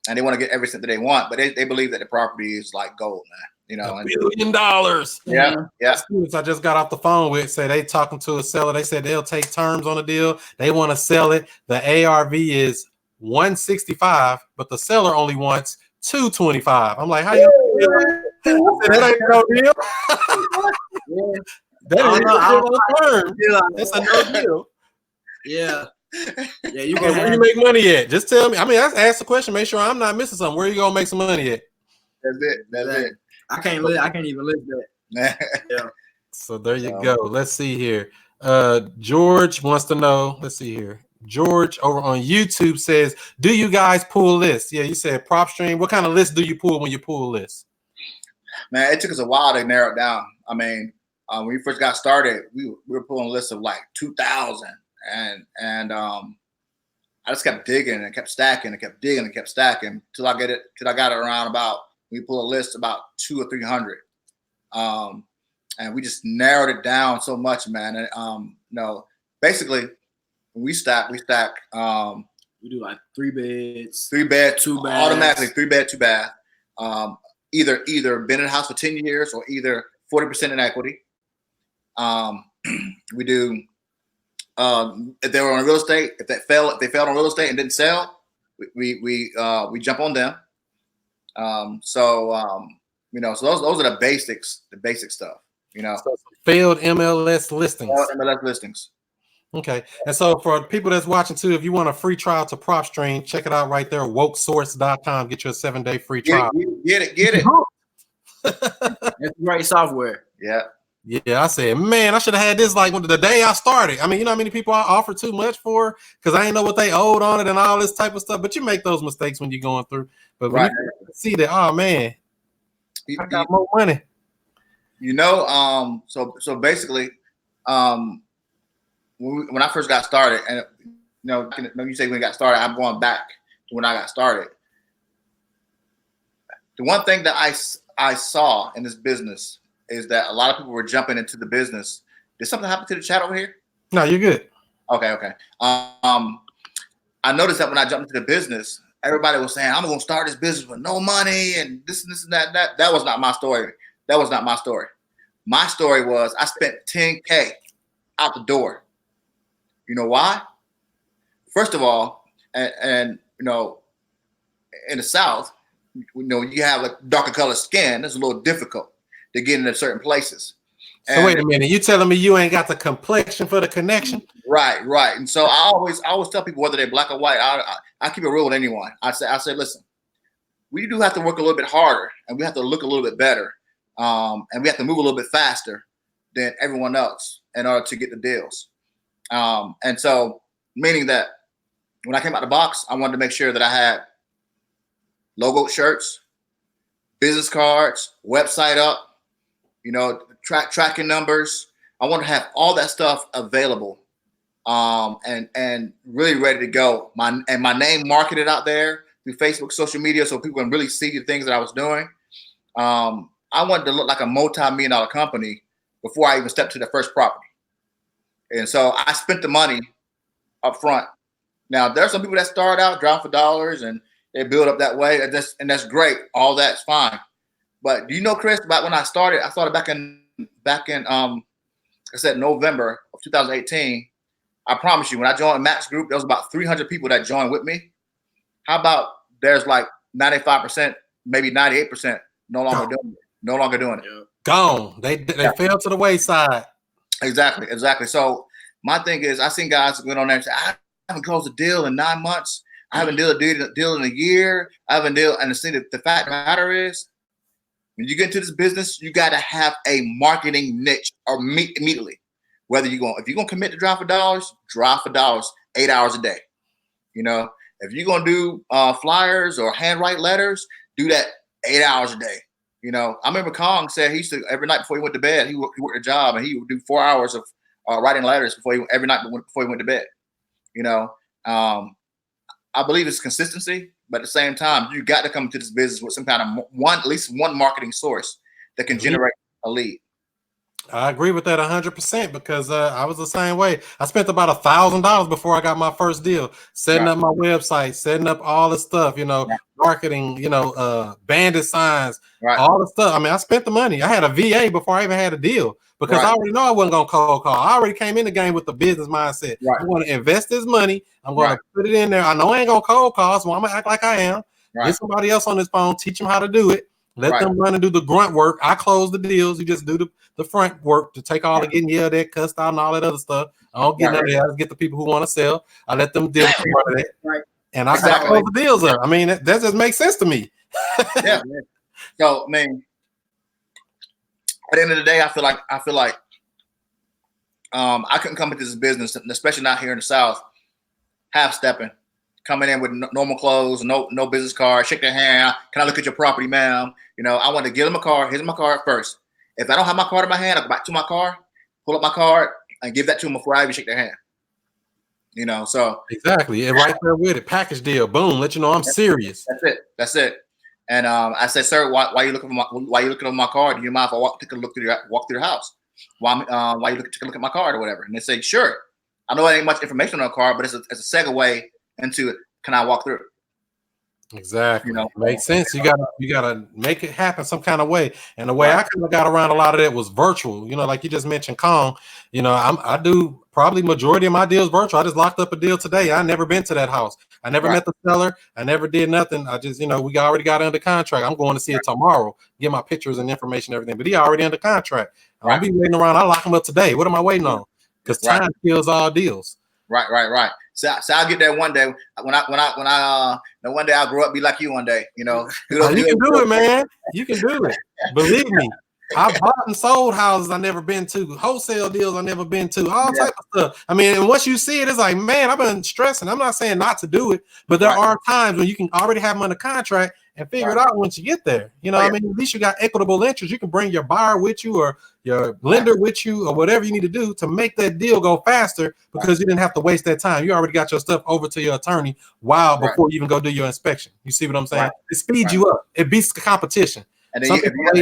and they want to get everything that they want, but they believe that the property is like gold, man. You know, $1 billion. Yeah. Students I just got off the phone with say they talking to a seller. They said they'll take terms on the deal. They want to sell it. The ARV is 165, but the seller only wants 225. I'm like, how you? That ain't no deal. That ain't no term. That's a no deal. Yeah. Yeah, you can. Where you make money at? Just tell me. I mean, ask the question. Make sure I'm not missing something. Where you gonna make some money at? That's it. I can't even live that. Yeah. So there you go. Let's see here. George wants to know. Let's see here. George over on YouTube says, "Do you guys pull lists?" Yeah, you said prop stream. What kind of list do you pull when you pull lists? Man, it took us a while to narrow it down. I mean, when we first got started, we were pulling lists of like 2,000, and I just kept digging and kept stacking and kept digging and kept stacking till I got it around about. We pull a list about 200 or 300, and we just narrowed it down so much, man. And basically, when we stack. We do like 3 beds, 2 baths, automatically 3 bed, 2 bath. Either been in the house for 10 years or either 40% in equity. We do if they were on real estate, if they failed on real estate and didn't sell, we jump on them. So those are the basic stuff. You know, So failed MLS listings. MLS listings. Okay. And so for people that's watching too, if you want a free trial to PropStream, check it out right there, wokesource.com. Get you a 7-day free trial. Get it. It's great software. Yeah. Yeah, I said, man, I should have had this like the day I started. I mean, you know how many people I offered too much for because I didn't know what they owed on it and all this type of stuff. But you make those mistakes when you're going through. But when you see that, oh man, I got more money. You know, so basically, when I first got started, and you know, when you say when I got started, I'm going back to when I got started. The one thing that I saw in this business is that a lot of people were jumping into the business. Did something happen to the chat over here? No, you're good. Okay. I noticed that when I jumped into the business, everybody was saying, I'm going to start this business with no money and this and that. That was not my story. That was not my story. My story was I spent $10K out the door. You know why? First of all, and you know, in the South, you know, you have a darker color skin. It's a little difficult to get into certain places. So wait a minute, you telling me you ain't got the complexion for the connection? Right. And so I always tell people whether they're black or white, I keep it real with anyone. I say, listen, we do have to work a little bit harder and we have to look a little bit better. And we have to move a little bit faster than everyone else in order to get the deals. And so meaning that when I came out the box, I wanted to make sure that I had logo shirts, business cards, website up, you know, tracking numbers. I want to have all that stuff available, and really ready to go. My name marketed out there through Facebook, social media, so people can really see the things that I was doing. I wanted to look like a multi-million-dollar company before I even stepped to the first property, and so I spent the money up front. Now there are some people that start out driving for dollars and they build up that way, and that's great. All that's fine. But do you know, Chris, back when I started back in I said November of 2018. I promise you, when I joined Matt's group, there was about 300 people that joined with me. How about there's like 95%, maybe 98% no longer doing it. Gone. They fell to the wayside. Exactly. So my thing is, I seen guys going on there and say, I haven't closed a deal in 9 months. I haven't deal in a year. I haven't deal. And the fact of the matter is, when you get into this business, you got to have a marketing niche immediately. Whether if you're gonna commit to drive for dollars, 8 hours a day. You know, if you're gonna do flyers or handwrite letters, do that 8 hours a day. You know, I remember Kong said he used to every night before he went to bed, he worked a job and he would do 4 hours of writing letters every night before he went to bed. You know, I believe it's consistency, but at the same time, you got to come into this business with some kind of at least one marketing source that can generate a lead. I agree with that 100% because I was the same way. I spent about $1,000 before I got my first deal, setting up my website, setting up all the stuff, you know, marketing, you know, bandit signs, all the stuff. I mean, I spent the money. I had a VA before I even had a deal because I already know I wasn't going to cold call. I already came in the game with the business mindset. I'm going to invest this money. I'm going to put it in there. I know I ain't going to cold call, so I'm going to act like I am. Get somebody else on this phone, teach them how to do it. Let them run and do the grunt work. I close the deals. You just do the front work to take all the getting yelled at, cussed out, and all that other stuff. I don't get none of that. I just get the people who want to sell. I let them deal with that. And I close the deals up. I mean, that just makes sense to me. Yeah. So, I mean, at the end of the day, I feel like I couldn't come into this business, especially not here in the South, half-stepping. Coming in with normal clothes, no business card, shake their hand. Can I look at your property, ma'am? You know, I want to give them a card. Here's my card first. If I don't have my card in my hand, I go back to my car, pull up my card, and give that to them before I even shake their hand. You know, so exactly, and right there with it, package deal, boom, let you know I'm serious. That's it. And I said, sir, why you looking at my card? Do you mind if I walk through the house? Why you take a look at my card or whatever? And they say, sure. I know there ain't much information on the card, but it's a segue into it. Can I walk through? Exactly. You know, Makes sense. You gotta make it happen some kind of way. And the way I kind of got around a lot of that was virtual. Like you just mentioned Kong. I do probably majority of my deals virtual. I just locked up a deal today. I never been to that house. I never met the seller. I never did nothing. I just, we already got under contract. I'm going to see it tomorrow, get my pictures and information, everything. But he already under contract. I don't be waiting around. I lock him up today. What am I waiting on? Because time kills all deals. Right. So I'll get there one day. One day I'll grow up, be like you one day. You can do it, man. You can do it. Believe me. I bought and sold houses I never been to, wholesale deals I never been to, all type of stuff. I mean, and once you see it, it's like, man, I've been stressing. I'm not saying not to do it, but there are times when you can already have them under contract and figure it out once you get there. I mean, at least you got equitable interest. You can bring your buyer with you or your lender with you or whatever you need to do to make that deal go faster because you didn't have to waste that time. You already got your stuff over to your attorney before you even go do your inspection. You see what I'm saying? It speeds you up. It beats the competition. And then if you have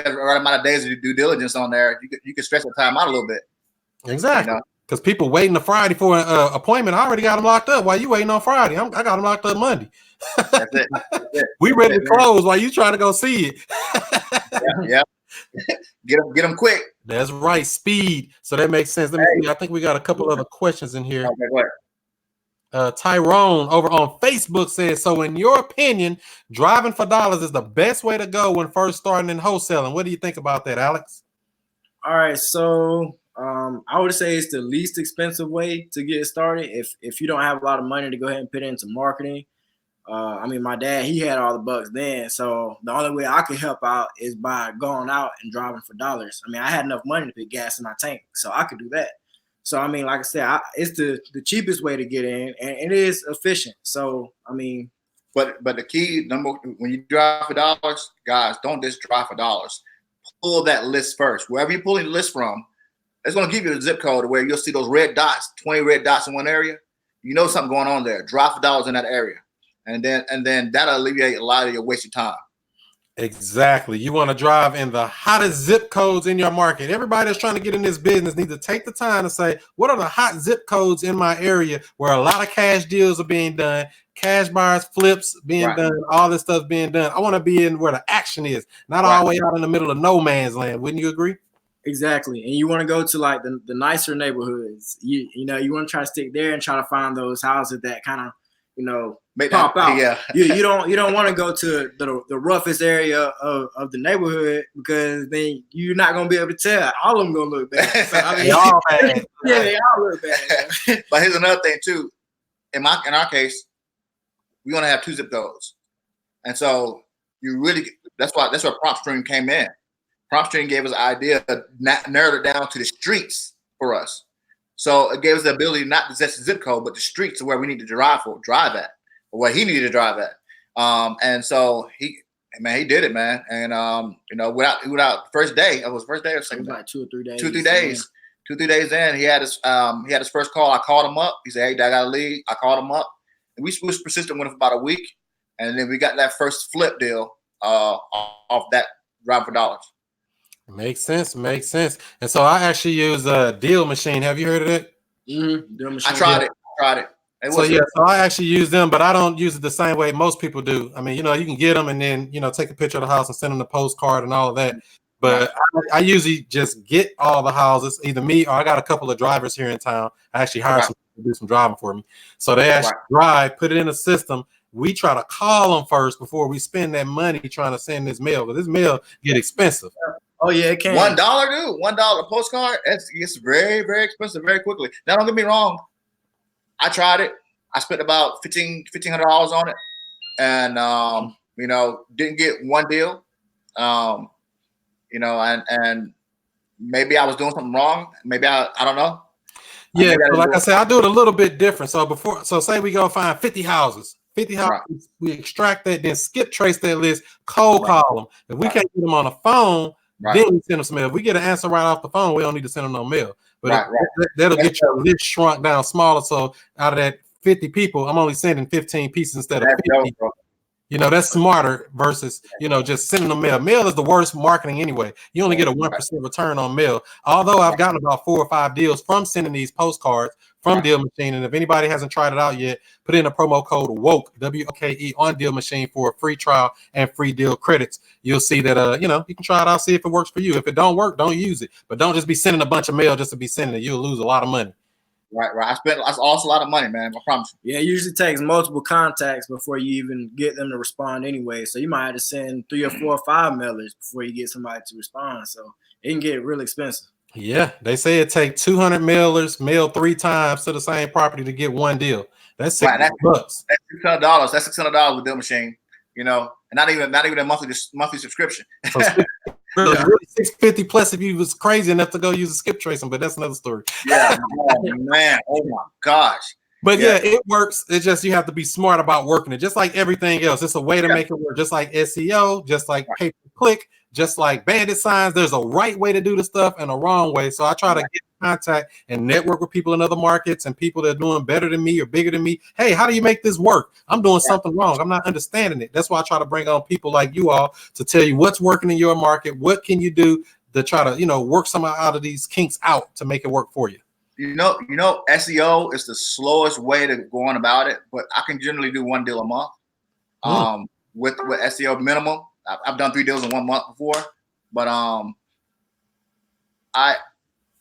the right amount of days to do due diligence on there, you can stretch the time out a little bit. Exactly. Because people waiting a Friday for an appointment, I already got them locked up. While you waiting on Friday, I got them locked up Monday. That's it. We ready to close while you trying to go see it. Yeah. Get them quick. That's right. Speed. So that makes sense. Let me see. I think we got a couple other questions in here. Okay, go ahead. Tyrone over on Facebook says, so in your opinion, driving for dollars is the best way to go when first starting in wholesaling. What do you think about that, Alex? All right, so I would say it's the least expensive way to get started. If you don't have a lot of money to go ahead and put into marketing. I mean, my dad, he had all the bucks then, so the only way I could help out is by going out and driving for dollars. I mean, I had enough money to put gas in my tank, so I could do that. So, I mean, like I said, it's the cheapest way to get in, and it is efficient. So, I mean. But the key number, when you drive for dollars, guys, don't just drive for dollars. Pull that list first. Wherever you're pulling the list from, it's going to give you a zip code where you'll see those red dots, 20 red dots in one area. You know something going on there. Drive for dollars in that area. And then that'll alleviate a lot of your wasted time. Exactly. You want to drive in the hottest zip codes in your market. Everybody that's trying to get in this business needs to take the time to say, what are the hot zip codes in my area where a lot of cash deals are being done, cash buyers, flips being done, all this stuff being done. I want to be in where the action is, not all the way out in the middle of no man's land. Wouldn't you agree? Exactly. And you want to go to like the nicer neighborhoods. You want to try to stick there and try to find those houses that kind of, pop out. Yeah. You don't want to go to the roughest area of the neighborhood because then you're not gonna be able to tell. All of them gonna look bad. So, I mean, they all bad. Yeah, they all look bad. But here's another thing too. In our case, we only have 2 zip codes, and so that's why Prompt Stream came in. Prompt Stream gave us an idea, narrowed it down to the streets for us. So it gave us the ability not to just the zip code, but the streets of where we need to drive at, or where he needed to drive at. And so he did it, man. And without first day, it was first day or second day? Like 2 or 3 days. 2 or 3 days. 2 or 3 days in, he had his first call. I called him up. He said, "Hey, I got to leave." I called him up, and we was persistent with him for about a week, and then we got that first flip deal off that drive for dollars. Makes sense. And so I actually use a deal machine. Have you heard of it? Mm-hmm. Deal machine. I tried it. So I actually use them, but I don't use it the same way most people do. I mean, you can get them and then, take a picture of the house and send them the postcard and all of that. But I usually just get all the houses, either me or I got a couple of drivers here in town. I actually hired some people to do some driving for me. So they actually drive, put it in the system. We try to call them first before we spend that money trying to send this mail, because this mail get expensive. Oh yeah, it can. $1, dude. $1 postcard. It's very, very expensive very quickly. Now, don't get me wrong. I tried it. I spent about $1,500 on it, and didn't get one deal. And maybe I was doing something wrong. Maybe I don't know. Yeah, so like I said, I do it a little bit different. So say we go find 50 houses. 50 houses. We extract that, then skip trace that list, cold call them. If we can't get them on the phone. Then we send them some mail. If we get an answer right off the phone, we don't need to send them no mail. But that'll get your list shrunk down smaller. So out of that 50 people, I'm only sending 15 pieces instead of 50. That's smarter versus, just sending them mail. Mail is the worst marketing anyway. You only get a 1% return on mail. Although I've gotten about 4 or 5 deals from sending these postcards from Deal Machine. And if anybody hasn't tried it out yet, put in a promo code WOKE, WOKE, on Deal Machine for a free trial and free deal credits. You'll see that, you can try it out, see if it works for you. If it don't work, don't use it. But don't just be sending a bunch of mail just to be sending it. You'll lose a lot of money. Right. That's also a lot of money, man. I promise you. Yeah, it usually takes multiple contacts before you even get them to respond anyway. So you might have to send 3 or 4 or 5 mailers before you get somebody to respond. So it can get real expensive. Yeah, they say it takes 200 mailers mail 3 times to the same property to get one deal. That's $6. That's $600. That's $600 with Deal Machine, and not even a monthly subscription. So really $650 plus if you was crazy enough to go use a skip tracing, but that's another story. Yeah, man. Oh my gosh. But yeah, it works. It's just you have to be smart about working it, just like everything else. It's a way to make it work, just like SEO, just like pay-per-click, just like bandit signs. There's a right way to do the stuff and a wrong way. So I try to get in contact and network with people in other markets and people that are doing better than me or bigger than me. Hey, how do you make this work? I'm doing something wrong. I'm not understanding it. That's why I try to bring on people like you all to tell you what's working in your market. What can you do to try to, work some out of these kinks out to make it work for you? SEO is the slowest way to go on about it, but I can generally do 1 deal a month. With SEO minimum. I've done 3 deals in 1 month before, but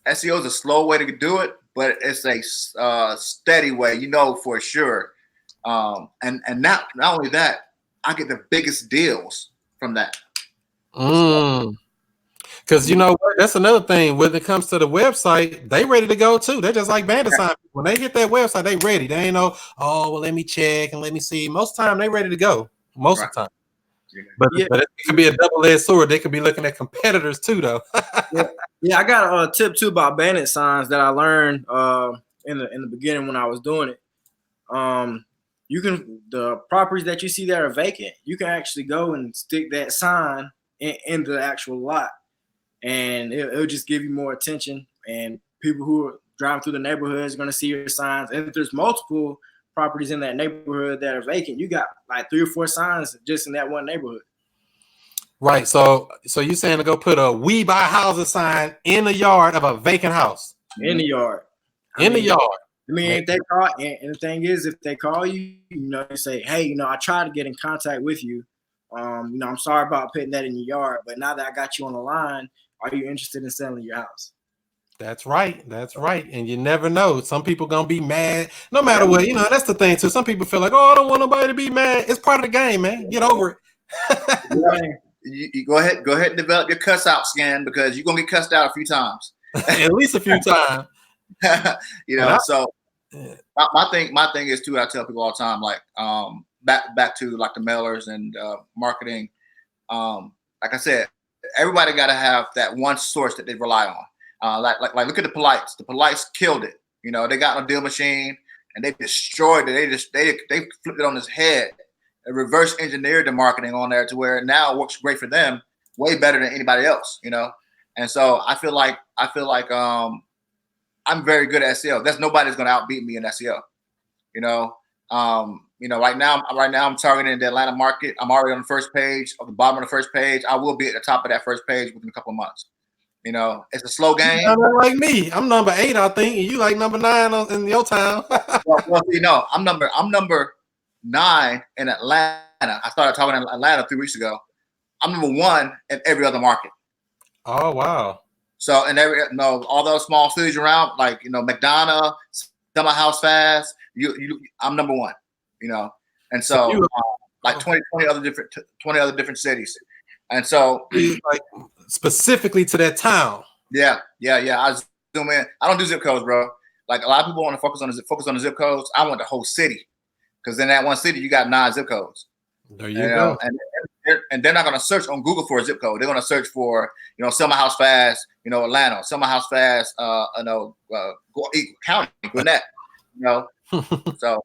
SEO is a slow way to do it, but it's a steady way, for sure. And not only that, I get the biggest deals from that. Because that's another thing. When it comes to the website, they ready to go too. They're just like bandit sign. When they hit that website, they ready. They ain't let me check and let me see. Most of the time, they ready to go. Most of the time. But it could be a double-edged sword. They could be looking at competitors too, though. I got a tip too about bandit signs that I learned in the beginning when I was doing it. The properties that you see that are vacant, you can actually go and stick that sign in the actual lot, and it'll just give you more attention. And people who are driving through the neighborhood is going to see your signs. And if there's multiple properties in that neighborhood that are vacant, you got like 3 or 4 signs just in that one neighborhood. Right. So you're saying to go put a "We Buy Houses" sign in the yard of a vacant house? In the yard. The yard. I mean, if they call, and the thing is, if they call you, you say, hey, I tried to get in contact with you. I'm sorry about putting that in your yard, but now that I got you on the line, are you interested in selling your house? That's right. And you never know. Some people gonna be mad no matter what. That's the thing too. Some people feel like, I don't want nobody to be mad. It's part of the game, man. Get over it. You go ahead and develop your cuss out scan, because you're gonna get cussed out a few times. At least a few times. So my thing is too, I tell people all the time, like back to like the mailers and marketing. Like I said, everybody gotta have that one source that they rely on. Like look at the Polites. The Polites killed it. They got a Deal Machine and they destroyed it. They flipped it on its head and reverse engineered the marketing on there to where now it works great for them, way better than anybody else. And so I feel like I'm very good at SEO. There's nobody's gonna outbeat me in SEO. Right now I'm targeting the Atlanta market. I'm already on the first page, on the bottom of the first page. I will be at the top of that first page within a couple of months. It's a slow game. Like me, I'm number 8, I think, and you like number 9 in your town. I'm number 9 in Atlanta. I started talking in Atlanta 3 weeks ago. I'm number 1 in every other market. Oh wow! So all those small cities around, like McDonough, Summer House Fast, I'm number 1. And so like 20 other different cities, and so like specifically to that town. Yeah. I zoom in. I don't do zip codes, bro. Like a lot of people want to focus on the zip codes. I want the whole city, because in that one city you got 9 zip codes. There you go. And they're not going to search on Google for a zip code. They're going to search for Summer House Fast, Atlanta, Summer House Fast, County, Gwinnett, So.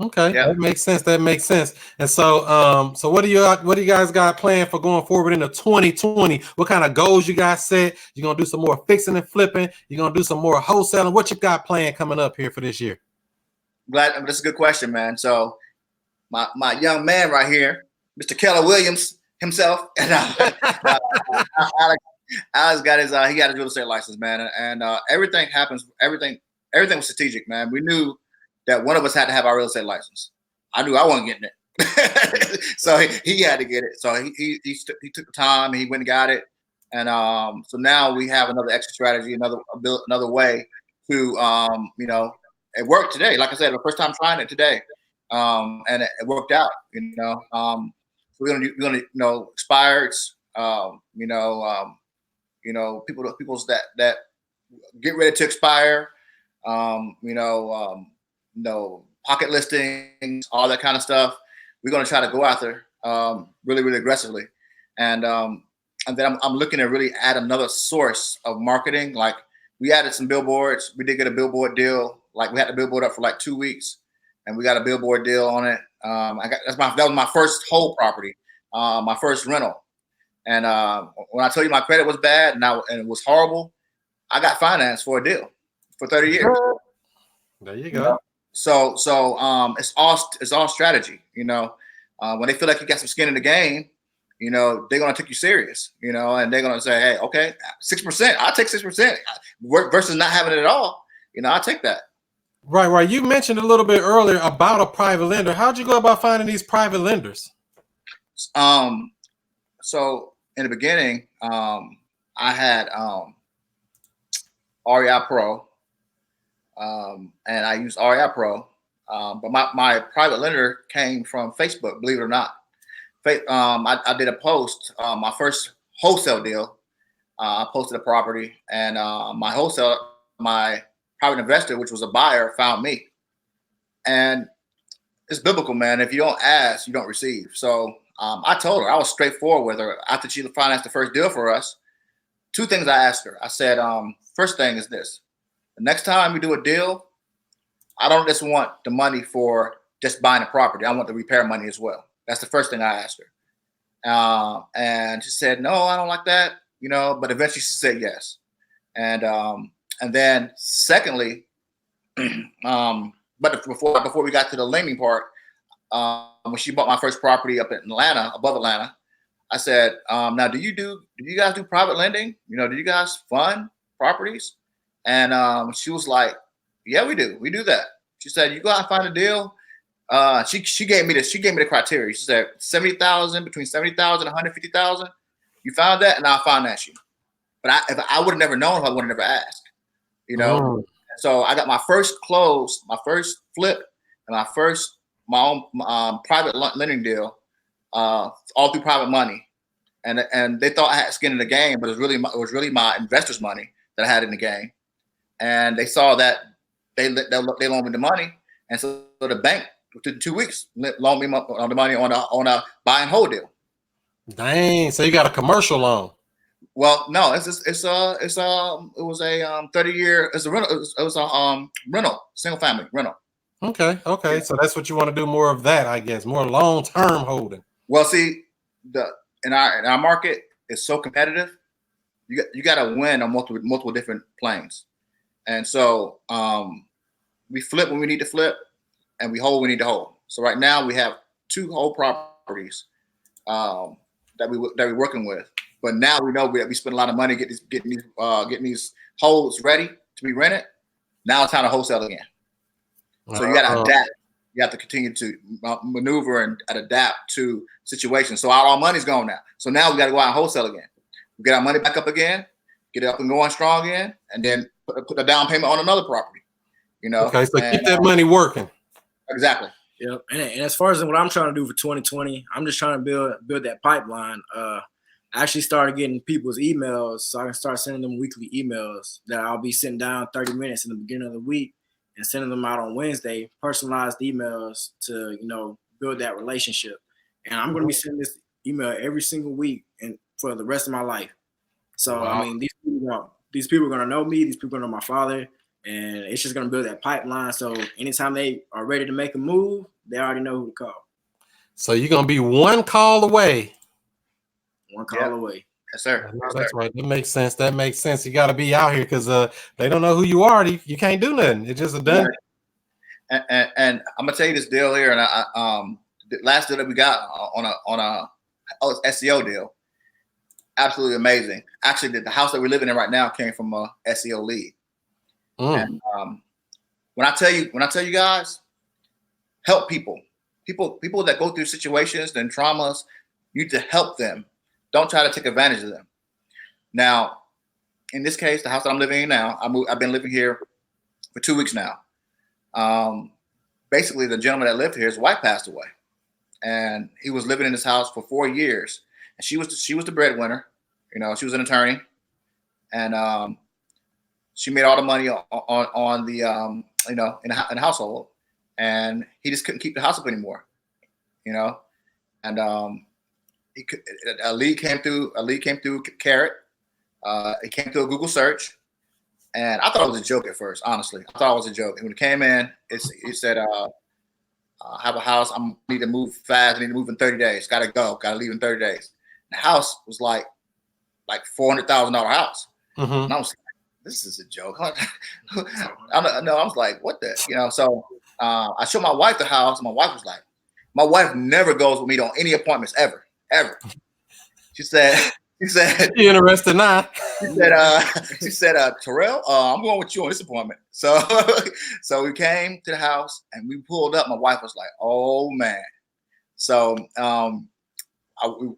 Okay, yeah. That makes sense. And so, what do you guys got planned for going forward into 2020? What kind of goals you guys set? You gonna do some more fixing and flipping? You gonna do some more wholesaling? What you got planned coming up here for this year? That's a good question, man. So, my young man right here, Mr. Keller Williams himself, and Alex got his he got his real estate license, man, and everything everything was strategic, man. We knew that one of us had to have our real estate license. I knew I wasn't getting it, so he had to get it. So he took the time and he went and got it, and so now we have another extra strategy, another way to it worked today. Like I said, the first time trying it today, and it worked out. So we're gonna expireds. People's that get ready to expire. Pocket listings, all that kind of stuff. We're gonna try to go after really, really aggressively, and then I'm looking to really add another source of marketing. Like we added some billboards. We did get a billboard deal. Like we had the billboard up for like 2 weeks, and we got a billboard deal on it. That was my first whole property, my first rental. And when I tell you my credit was bad and it was horrible, I got financed for a deal for 30 years. There you go. So it's all strategy. When they feel like you got some skin in the game, they're gonna take you serious. And they're gonna say, hey, okay, 6%, I'll take 6% versus not having it at all. I'll take that. Right. You mentioned a little bit earlier about a private lender. How'd you go about finding these private lenders? So in the beginning, I had REI Pro, and I used REI Pro, but my private lender came from Facebook, believe it or not. I did a post, my first wholesale deal. I posted a property, and my private investor, which was a buyer, found me. And it's biblical, man. If you don't ask, you don't receive. So I told her, I was straightforward with her. After she financed the first deal for us, 2 things I asked her. I said, first thing is this. The next time we do a deal, I don't just want the money for just buying a property. I want the repair money as well. That's the first thing I asked her. And she said, no, I don't like that, but eventually she said yes. And then secondly, but before we got to the lending part, when she bought my first property up in Atlanta, above Atlanta, I said, now do you guys do private lending? Do you guys fund properties? And she was like, yeah, we do that. She said, you go out and find a deal. She gave me the criteria. She said 70,000, between 70,000 and 150,000. You found that, and I'll finance you. But I would have never known if I would have never asked. So I got my first close, my first flip, and my own private lending deal, all through private money, and they thought I had skin in the game, but it was really my investors' money that I had in the game, and they saw that they loaned me the money, and so the bank within 2 weeks loaned me the money on a buy and hold deal. Dang! So you got a commercial loan? Well, no, it was a 30-year. It was a rental, single family rental. Okay. So that's what you want to do, more of that, I guess, more long-term holding. Well, see, in our market is so competitive. You got to win on multiple different planes, and so we flip when we need to flip, and we hold when we need to hold. So right now we have 2 whole properties that we're working with, but now we know we spend a lot of money getting these holds ready to be rented. Now it's time to wholesale again. So you got to adapt. You have to continue to maneuver and adapt to situations. So our money's gone now. So now we got to go out and wholesale again. We get our money back up again, get it up and going strong again, and then put a down payment on another property. Okay, so keep that money working. Exactly. Yep. And as far as what I'm trying to do for 2020, I'm just trying to build that pipeline. I actually started getting people's emails, so I can start sending them weekly emails that I'll be sitting down 30 minutes in the beginning of the week and sending them out on Wednesday, personalized emails to, build that relationship. And I'm going to be sending this email every single week and for the rest of my life. So, wow. I mean, these people are going to know me. These people are going to know my father. And it's just going to build that pipeline. So anytime they are ready to make a move, they already know who to call. So you're going to be one call away. One call away. Yes, sir. That's right. That makes sense. You got to be out here because they don't know who you are. You can't do nothing. It's just a done. And I'm gonna tell you this deal here. And the last deal that we got on a SEO deal, absolutely amazing. Actually, the house that we're living in right now came from a SEO lead. And when I tell you guys, help people that go through situations and traumas. You need to help them. Don't try to take advantage of them. Now, in this case, the house that I'm living in now, I've been living here for 2 weeks now. Basically, the gentleman that lived here, his wife passed away, and he was living in this house for 4 years. And she was the breadwinner. You know, she was an attorney, and she made all the money on the in the household, and he just couldn't keep the house up anymore. You know, and a lead came through Carrot. It came through a Google search, and I thought it was a joke at first. Honestly, I thought it was a joke. And when it came in, it said, "I have a house. I need to move fast. I need to move in 30 days. Got to go. Got to leave in 30 days." The house was like $400,000 house. Mm-hmm. And I was like, "This is a joke." I was like, "What the?" You know. So I showed my wife the house, and my wife was like, "My wife never goes with me on any appointments ever. She said, You interested now? she said, Tirrell, I'm going with you on this appointment. So we came to the house and we pulled up. My wife was like, "Oh man." So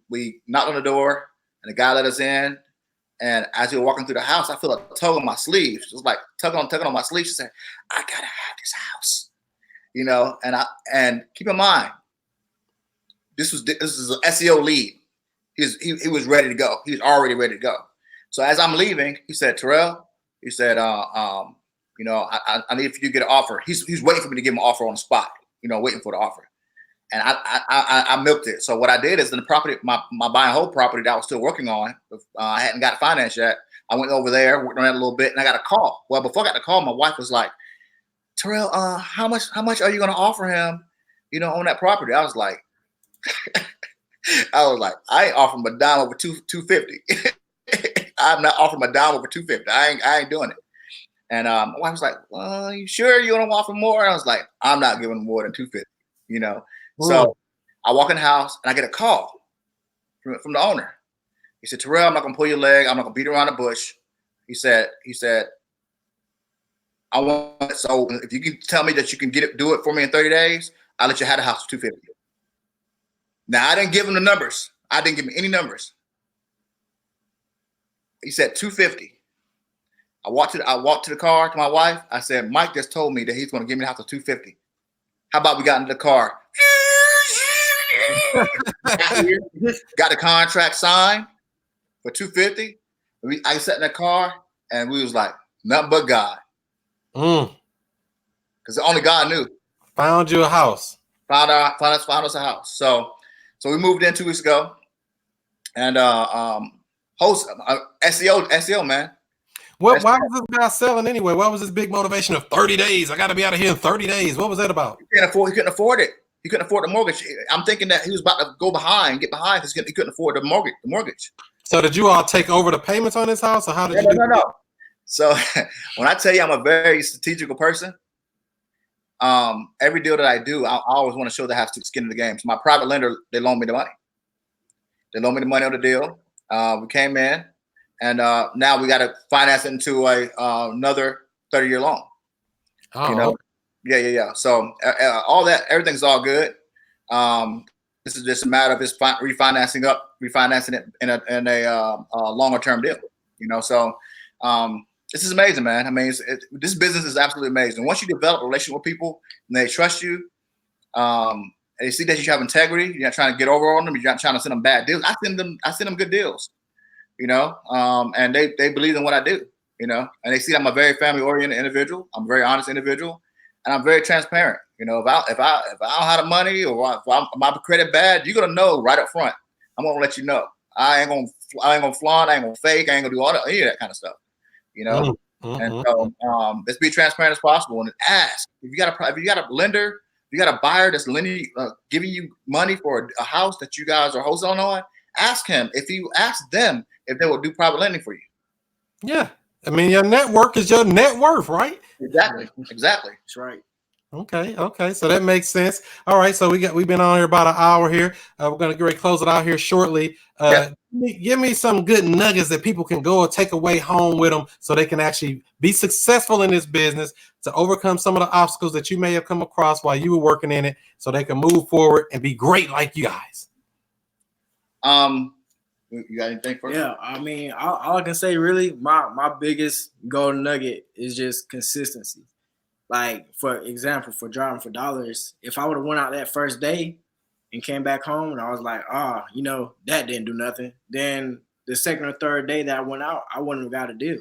we knocked on the door and the guy let us in. And as we were walking through the house, I feel a tug on my sleeve. It was like tugging on my sleeve. She said, "I gotta have this house," you know. And keep in mind, this is an SEO lead. He was ready to go. He was already ready to go. So as I'm leaving, he said, "Tirrell," he said, I need for you to get an offer. He's waiting for me to give him an offer on the spot, you know, waiting for the offer. And I milked it. So what I did is in the property, my buy and hold property that I was still working on, I hadn't got financed yet. I went over there, worked on that a little bit, and I got a call. Well, before I got the call, my wife was like, "Tirrell, how much are you going to offer him, you know, on that property?" I was like, I ain't offering a dime over 250. I'm not offering a dime over 250. I ain't doing it. And my wife was like, "Well, you sure you don't offer more?" And I was like, "I'm not giving more than 250, you know." Ooh. So I walk in the house and I get a call from the owner. He said, "Tirrell, I'm not gonna pull your leg. I'm not gonna beat around the bush." He said, "I want it. So if you can tell me that you can do it for me in 30 days, I'll let you have the house for 250. Now, I didn't give him the numbers. I didn't give him any numbers. He said 250. I walked to the car to my wife. I said, "Mike just told me that he's going to give me the house for 250. How about we got into the car?" Got the contract signed for 250. I sat in the car and we was like, nothing but God. Because only God knew. Found you a house. Found us a house. So we moved in 2 weeks ago, and SEO, man. Why was this guy selling anyway? What was his big motivation of 30 days? I got to be out of here in 30 days. What was that about? He couldn't afford it. He couldn't afford the mortgage. I'm thinking that he was about to get behind because he couldn't afford the mortgage. So did you all take over the payments on his house, or how did you do that? No. So when I tell you I'm a very strategical person, every deal that I do, I always want to show that I have skin in the game. So my private lender, they loaned me the money. They loaned me the money on the deal. We came in, and now we got to finance it into another 30-year loan. Oh, you know? Yeah. So all that, everything's all good. This is just a matter of just refinancing it in a longer term deal. You know, so this is amazing, man. I mean, this business is absolutely amazing. Once you develop a relationship with people and they trust you, and they see that you have integrity, you're not trying to get over on them, you're not trying to send them bad deals. I send them good deals, you know, and they believe in what I do, you know, and they see I'm a very family oriented individual. I'm a very honest individual, and I'm very transparent. You know, if I don't have the money or if my credit bad, you're gonna know right up front. I'm gonna let you know. I ain't gonna flaunt. I ain't gonna fake. I ain't gonna do any of that kind of stuff. You know, and so let's be transparent as possible and ask if you got a lender, if you got a buyer that's lending, giving you money for a house that you guys are wholesaling on. Ask them if they will do private lending for you. Yeah, I mean your network is your net worth, right? Exactly. That's right. Okay. So that makes sense. All right. So we've been on here about an hour here. We're gonna get ready to close it out here shortly. Give me some good nuggets that people can go or take away home with them so they can actually be successful in this business, to overcome some of the obstacles that you may have come across while you were working in it, so they can move forward and be great like you guys. You got anything for Yeah, I mean, all I can say really, my biggest golden nugget is just consistency. Like, for example, for driving for dollars, if I would have went out that first day and came back home and I was like, that didn't do nothing, then the second or third day that I went out, I wouldn't have got a deal.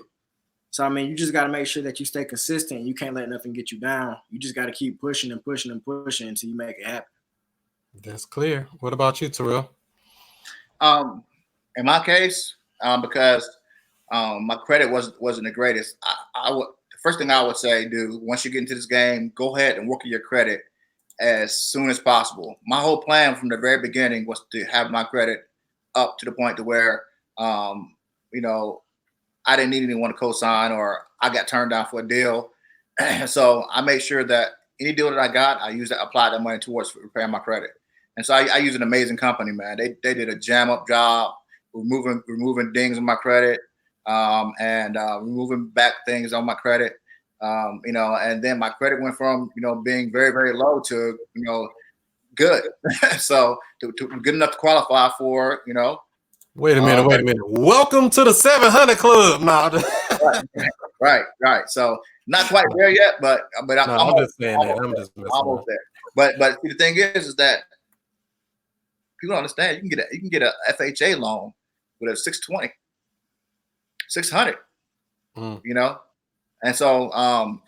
So, I mean, you just got to make sure that you stay consistent. You can't let nothing get you down. You just got to keep pushing and pushing and pushing until you make it happen. That's clear. What about you, Tirrell? In my case, because my credit wasn't the greatest, the first thing I would say, do once you get into this game, go ahead and work on your credit as soon as possible. My whole plan from the very beginning was to have my credit up to the point to where, I didn't need anyone to co-sign, or I got turned down for a deal. So I made sure that any deal that I got, applied that money towards repairing my credit. And so I use an amazing company, man. They did a jam up job, removing dings on my credit, and removing back things on my credit. And then my credit went from, being very, very low to, good. So to good enough to qualify for, Wait a minute. Welcome to the 700 Club. Now, right. So not quite there yet, but I'm just saying that. I'm just almost there. But the thing is that people don't understand. You can get a FHA loan with a 620, 600. And so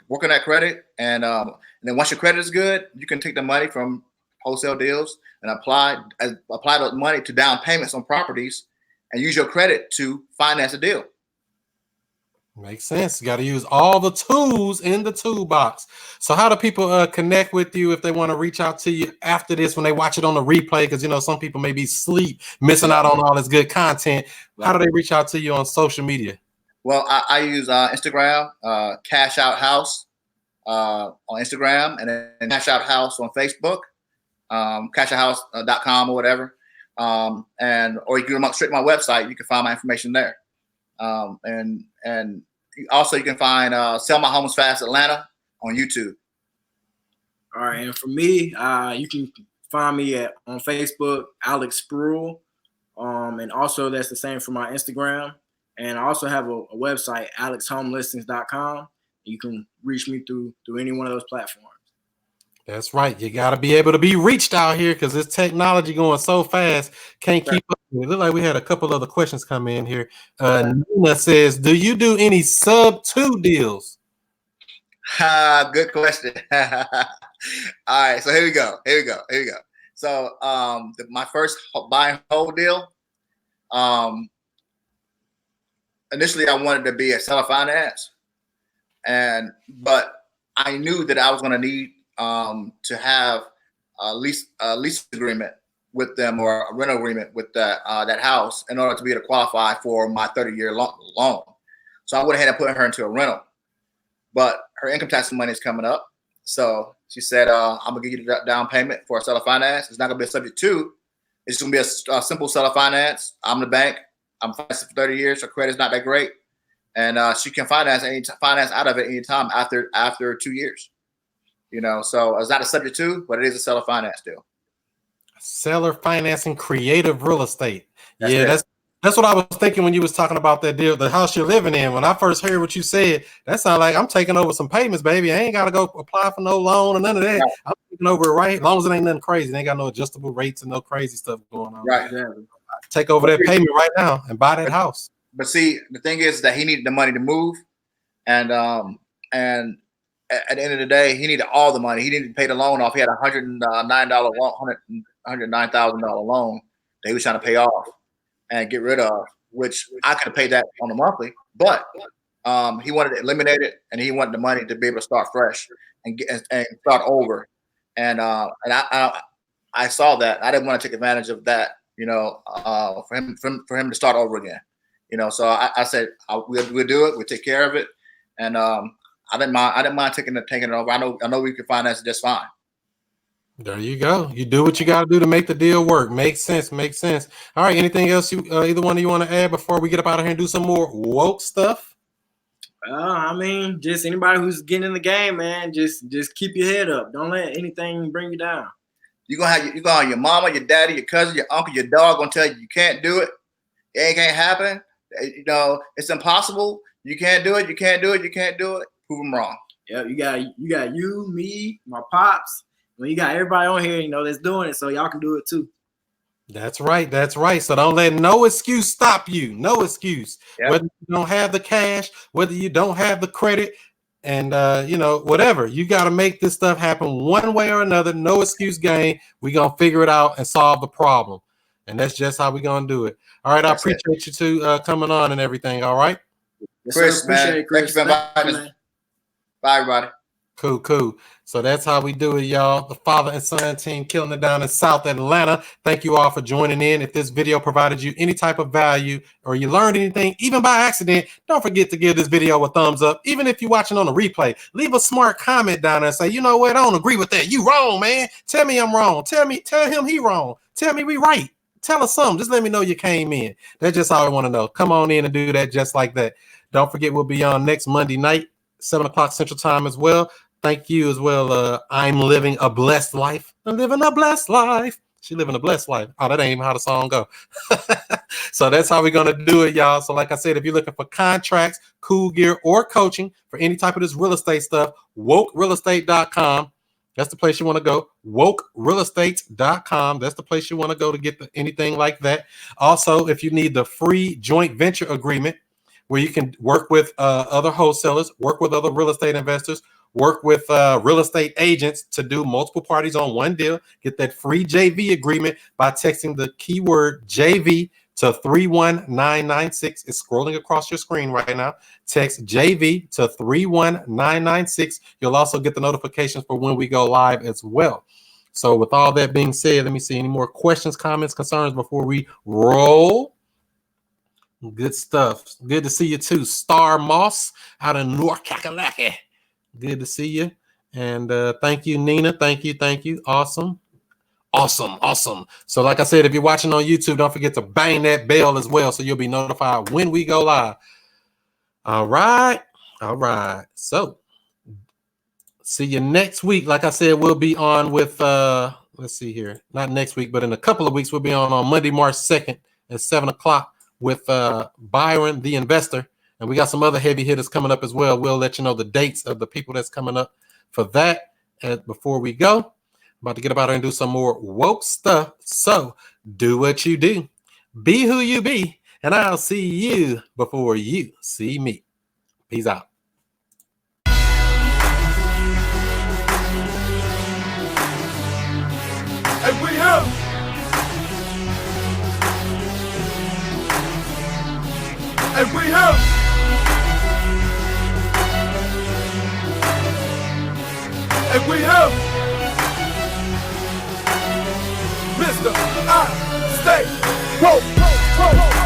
work on that credit, and then once your credit is good, you can take the money from wholesale deals and apply the money to down payments on properties, and use your credit to finance a deal. Makes sense. You got to use all the tools in the toolbox. So how do people connect with you if they want to reach out to you after this, when they watch it on the replay? Because, some people may be asleep, missing out on all this good content. How do they reach out to you on social media? Well, I use Instagram, Cash Out House on Instagram, and then Cash Out House on Facebook, cashouthouse.com or whatever. Or you can go straight to my website. You can find my information there. And also you can find Sell My Homes Fast Atlanta on YouTube. All right, and for me, you can find me on Facebook, Alex Spruill, and also that's the same for my Instagram. And I also have a website, alexhomelistings.com. You can reach me through any one of those platforms. That's right. You got to be able to be reached out here, because this technology going so fast, can't keep up. It looked like we had a couple other questions come in here. Nina says, do you do any sub-2 deals? Good question. All right, so here we go. So my first buy and hold deal, initially I wanted to be a seller finance, but I knew that I was going to need to have a lease agreement with them, or a rental agreement with that house, in order to be able to qualify for my 30-year loan. So I went ahead and put her into a rental, but her income tax money is coming up. So she said, I'm gonna give you the down payment for a seller finance. It's not gonna be a subject to. It's gonna be a simple seller finance. I'm the bank. I'm financing for 30 years. Her credit's not that great, and she can finance out of it anytime after 2 years. So it's not a subject to, but it is a seller finance deal. Seller financing, creative real estate. That's what I was thinking when you was talking about that deal, the house you're living in. When I first heard what you said, that sounded like I'm taking over some payments, baby. I ain't got to go apply for no loan or none of that. Right. I'm taking over it, right? As long as it ain't nothing crazy. They ain't got no adjustable rates and no crazy stuff going on. Right. Take over that payment right now and buy that house. But see, the thing is that he needed the money to move, and at the end of the day, he needed all the money. He didn't pay the loan off. He had a $109,000 loan that he was trying to pay off and get rid of, which I could have paid that on the monthly, but he wanted to eliminate it, and he wanted the money to be able to start fresh and start over. And I saw that. I didn't want to take advantage of that, for him to start over again. So I said we'll do it. We'll take care of it, and I didn't mind taking it over. I know we could finance it just fine. There you go. You do what you got to do to make the deal work. Makes sense. Makes sense. All right. Anything else you either one of you want to add before we get up out of here and do some more woke stuff? I mean, just anybody who's getting in the game, man, just keep your head up. Don't let anything bring you down. You gonna have your mama, your daddy, your cousin, your uncle, your dog gonna tell you can't do it. It can't happen. You know, it's impossible. You can't do it. You can't do it. You can't do it. Prove them wrong. Yeah, you got you, me, my pops. When you got everybody on here, you know, that's doing it, so y'all can do it too. That's right. That's right. So don't let no excuse stop you. No excuse. Yep. Whether you don't have the cash, whether you don't have the credit, and you know, whatever. You got to make this stuff happen one way or another. No excuse game. We're gonna figure it out and solve the problem. And that's just how we're gonna do it. All right. That's I appreciate you two coming on and everything. All right. Yes, Chris, sir. man. Appreciate it, Chris. Thank you for inviting us. Bye, everybody. Cool. So that's how we do it, y'all. The father and son team killing it down in South Atlanta. Thank you all for joining in. If this video provided you any type of value or you learned anything, even by accident, don't forget to give this video a thumbs up. Even if you're watching on a replay, leave a smart comment down there and say, you know what, I don't agree with that. You wrong, man. Tell me I'm wrong. Tell him he wrong. Tell me we right. Tell us something. Just let me know you came in. That's just all I want to know. Come on in and do that just like that. Don't forget we'll be on next Monday night, 7 o'clock Central Time as well. Thank you as well. I'm living a blessed life. I'm living a blessed life. She living a blessed life. Oh, that ain't even how the song go. So that's how we're going to do it, y'all. So like I said, if you're looking for contracts, cool gear, or coaching for any type of this real estate stuff, wokerealestate.com. That's the place you want to go. wokerealestate.com. That's the place you want to go to get anything like that. Also, if you need the free joint venture agreement where you can work with other wholesalers, work with other real estate investors, work with real estate agents to do multiple parties on one deal. Get that free JV agreement by texting the keyword JV to 31996. It's scrolling across your screen right now. Text JV to 31996. You'll also get the notifications for when we go live as well. So with all that being said, let me see any more questions, comments, concerns before we roll. Good stuff. Good to see you too. Star Moss out of North Kakalaki. Good to see you. And thank you, Nina. Thank you. Awesome. So like I said, if you're watching on YouTube, don't forget to bang that bell as well so you'll be notified when we go live. All right. So see you next week. Like I said, we'll be on with let's see here. Not next week, but in a couple of weeks, we'll be on Monday, March 2nd at 7 o'clock with Byron the Investor. And we got some other heavy hitters coming up as well. We'll let you know the dates of the people that's coming up for that. And before we go, I'm about to get about here and do some more woke stuff. So do what you do. Be who you be. And I'll see you before you see me. Peace out. And we here. And we here. And we have Mr. I Stay Woke.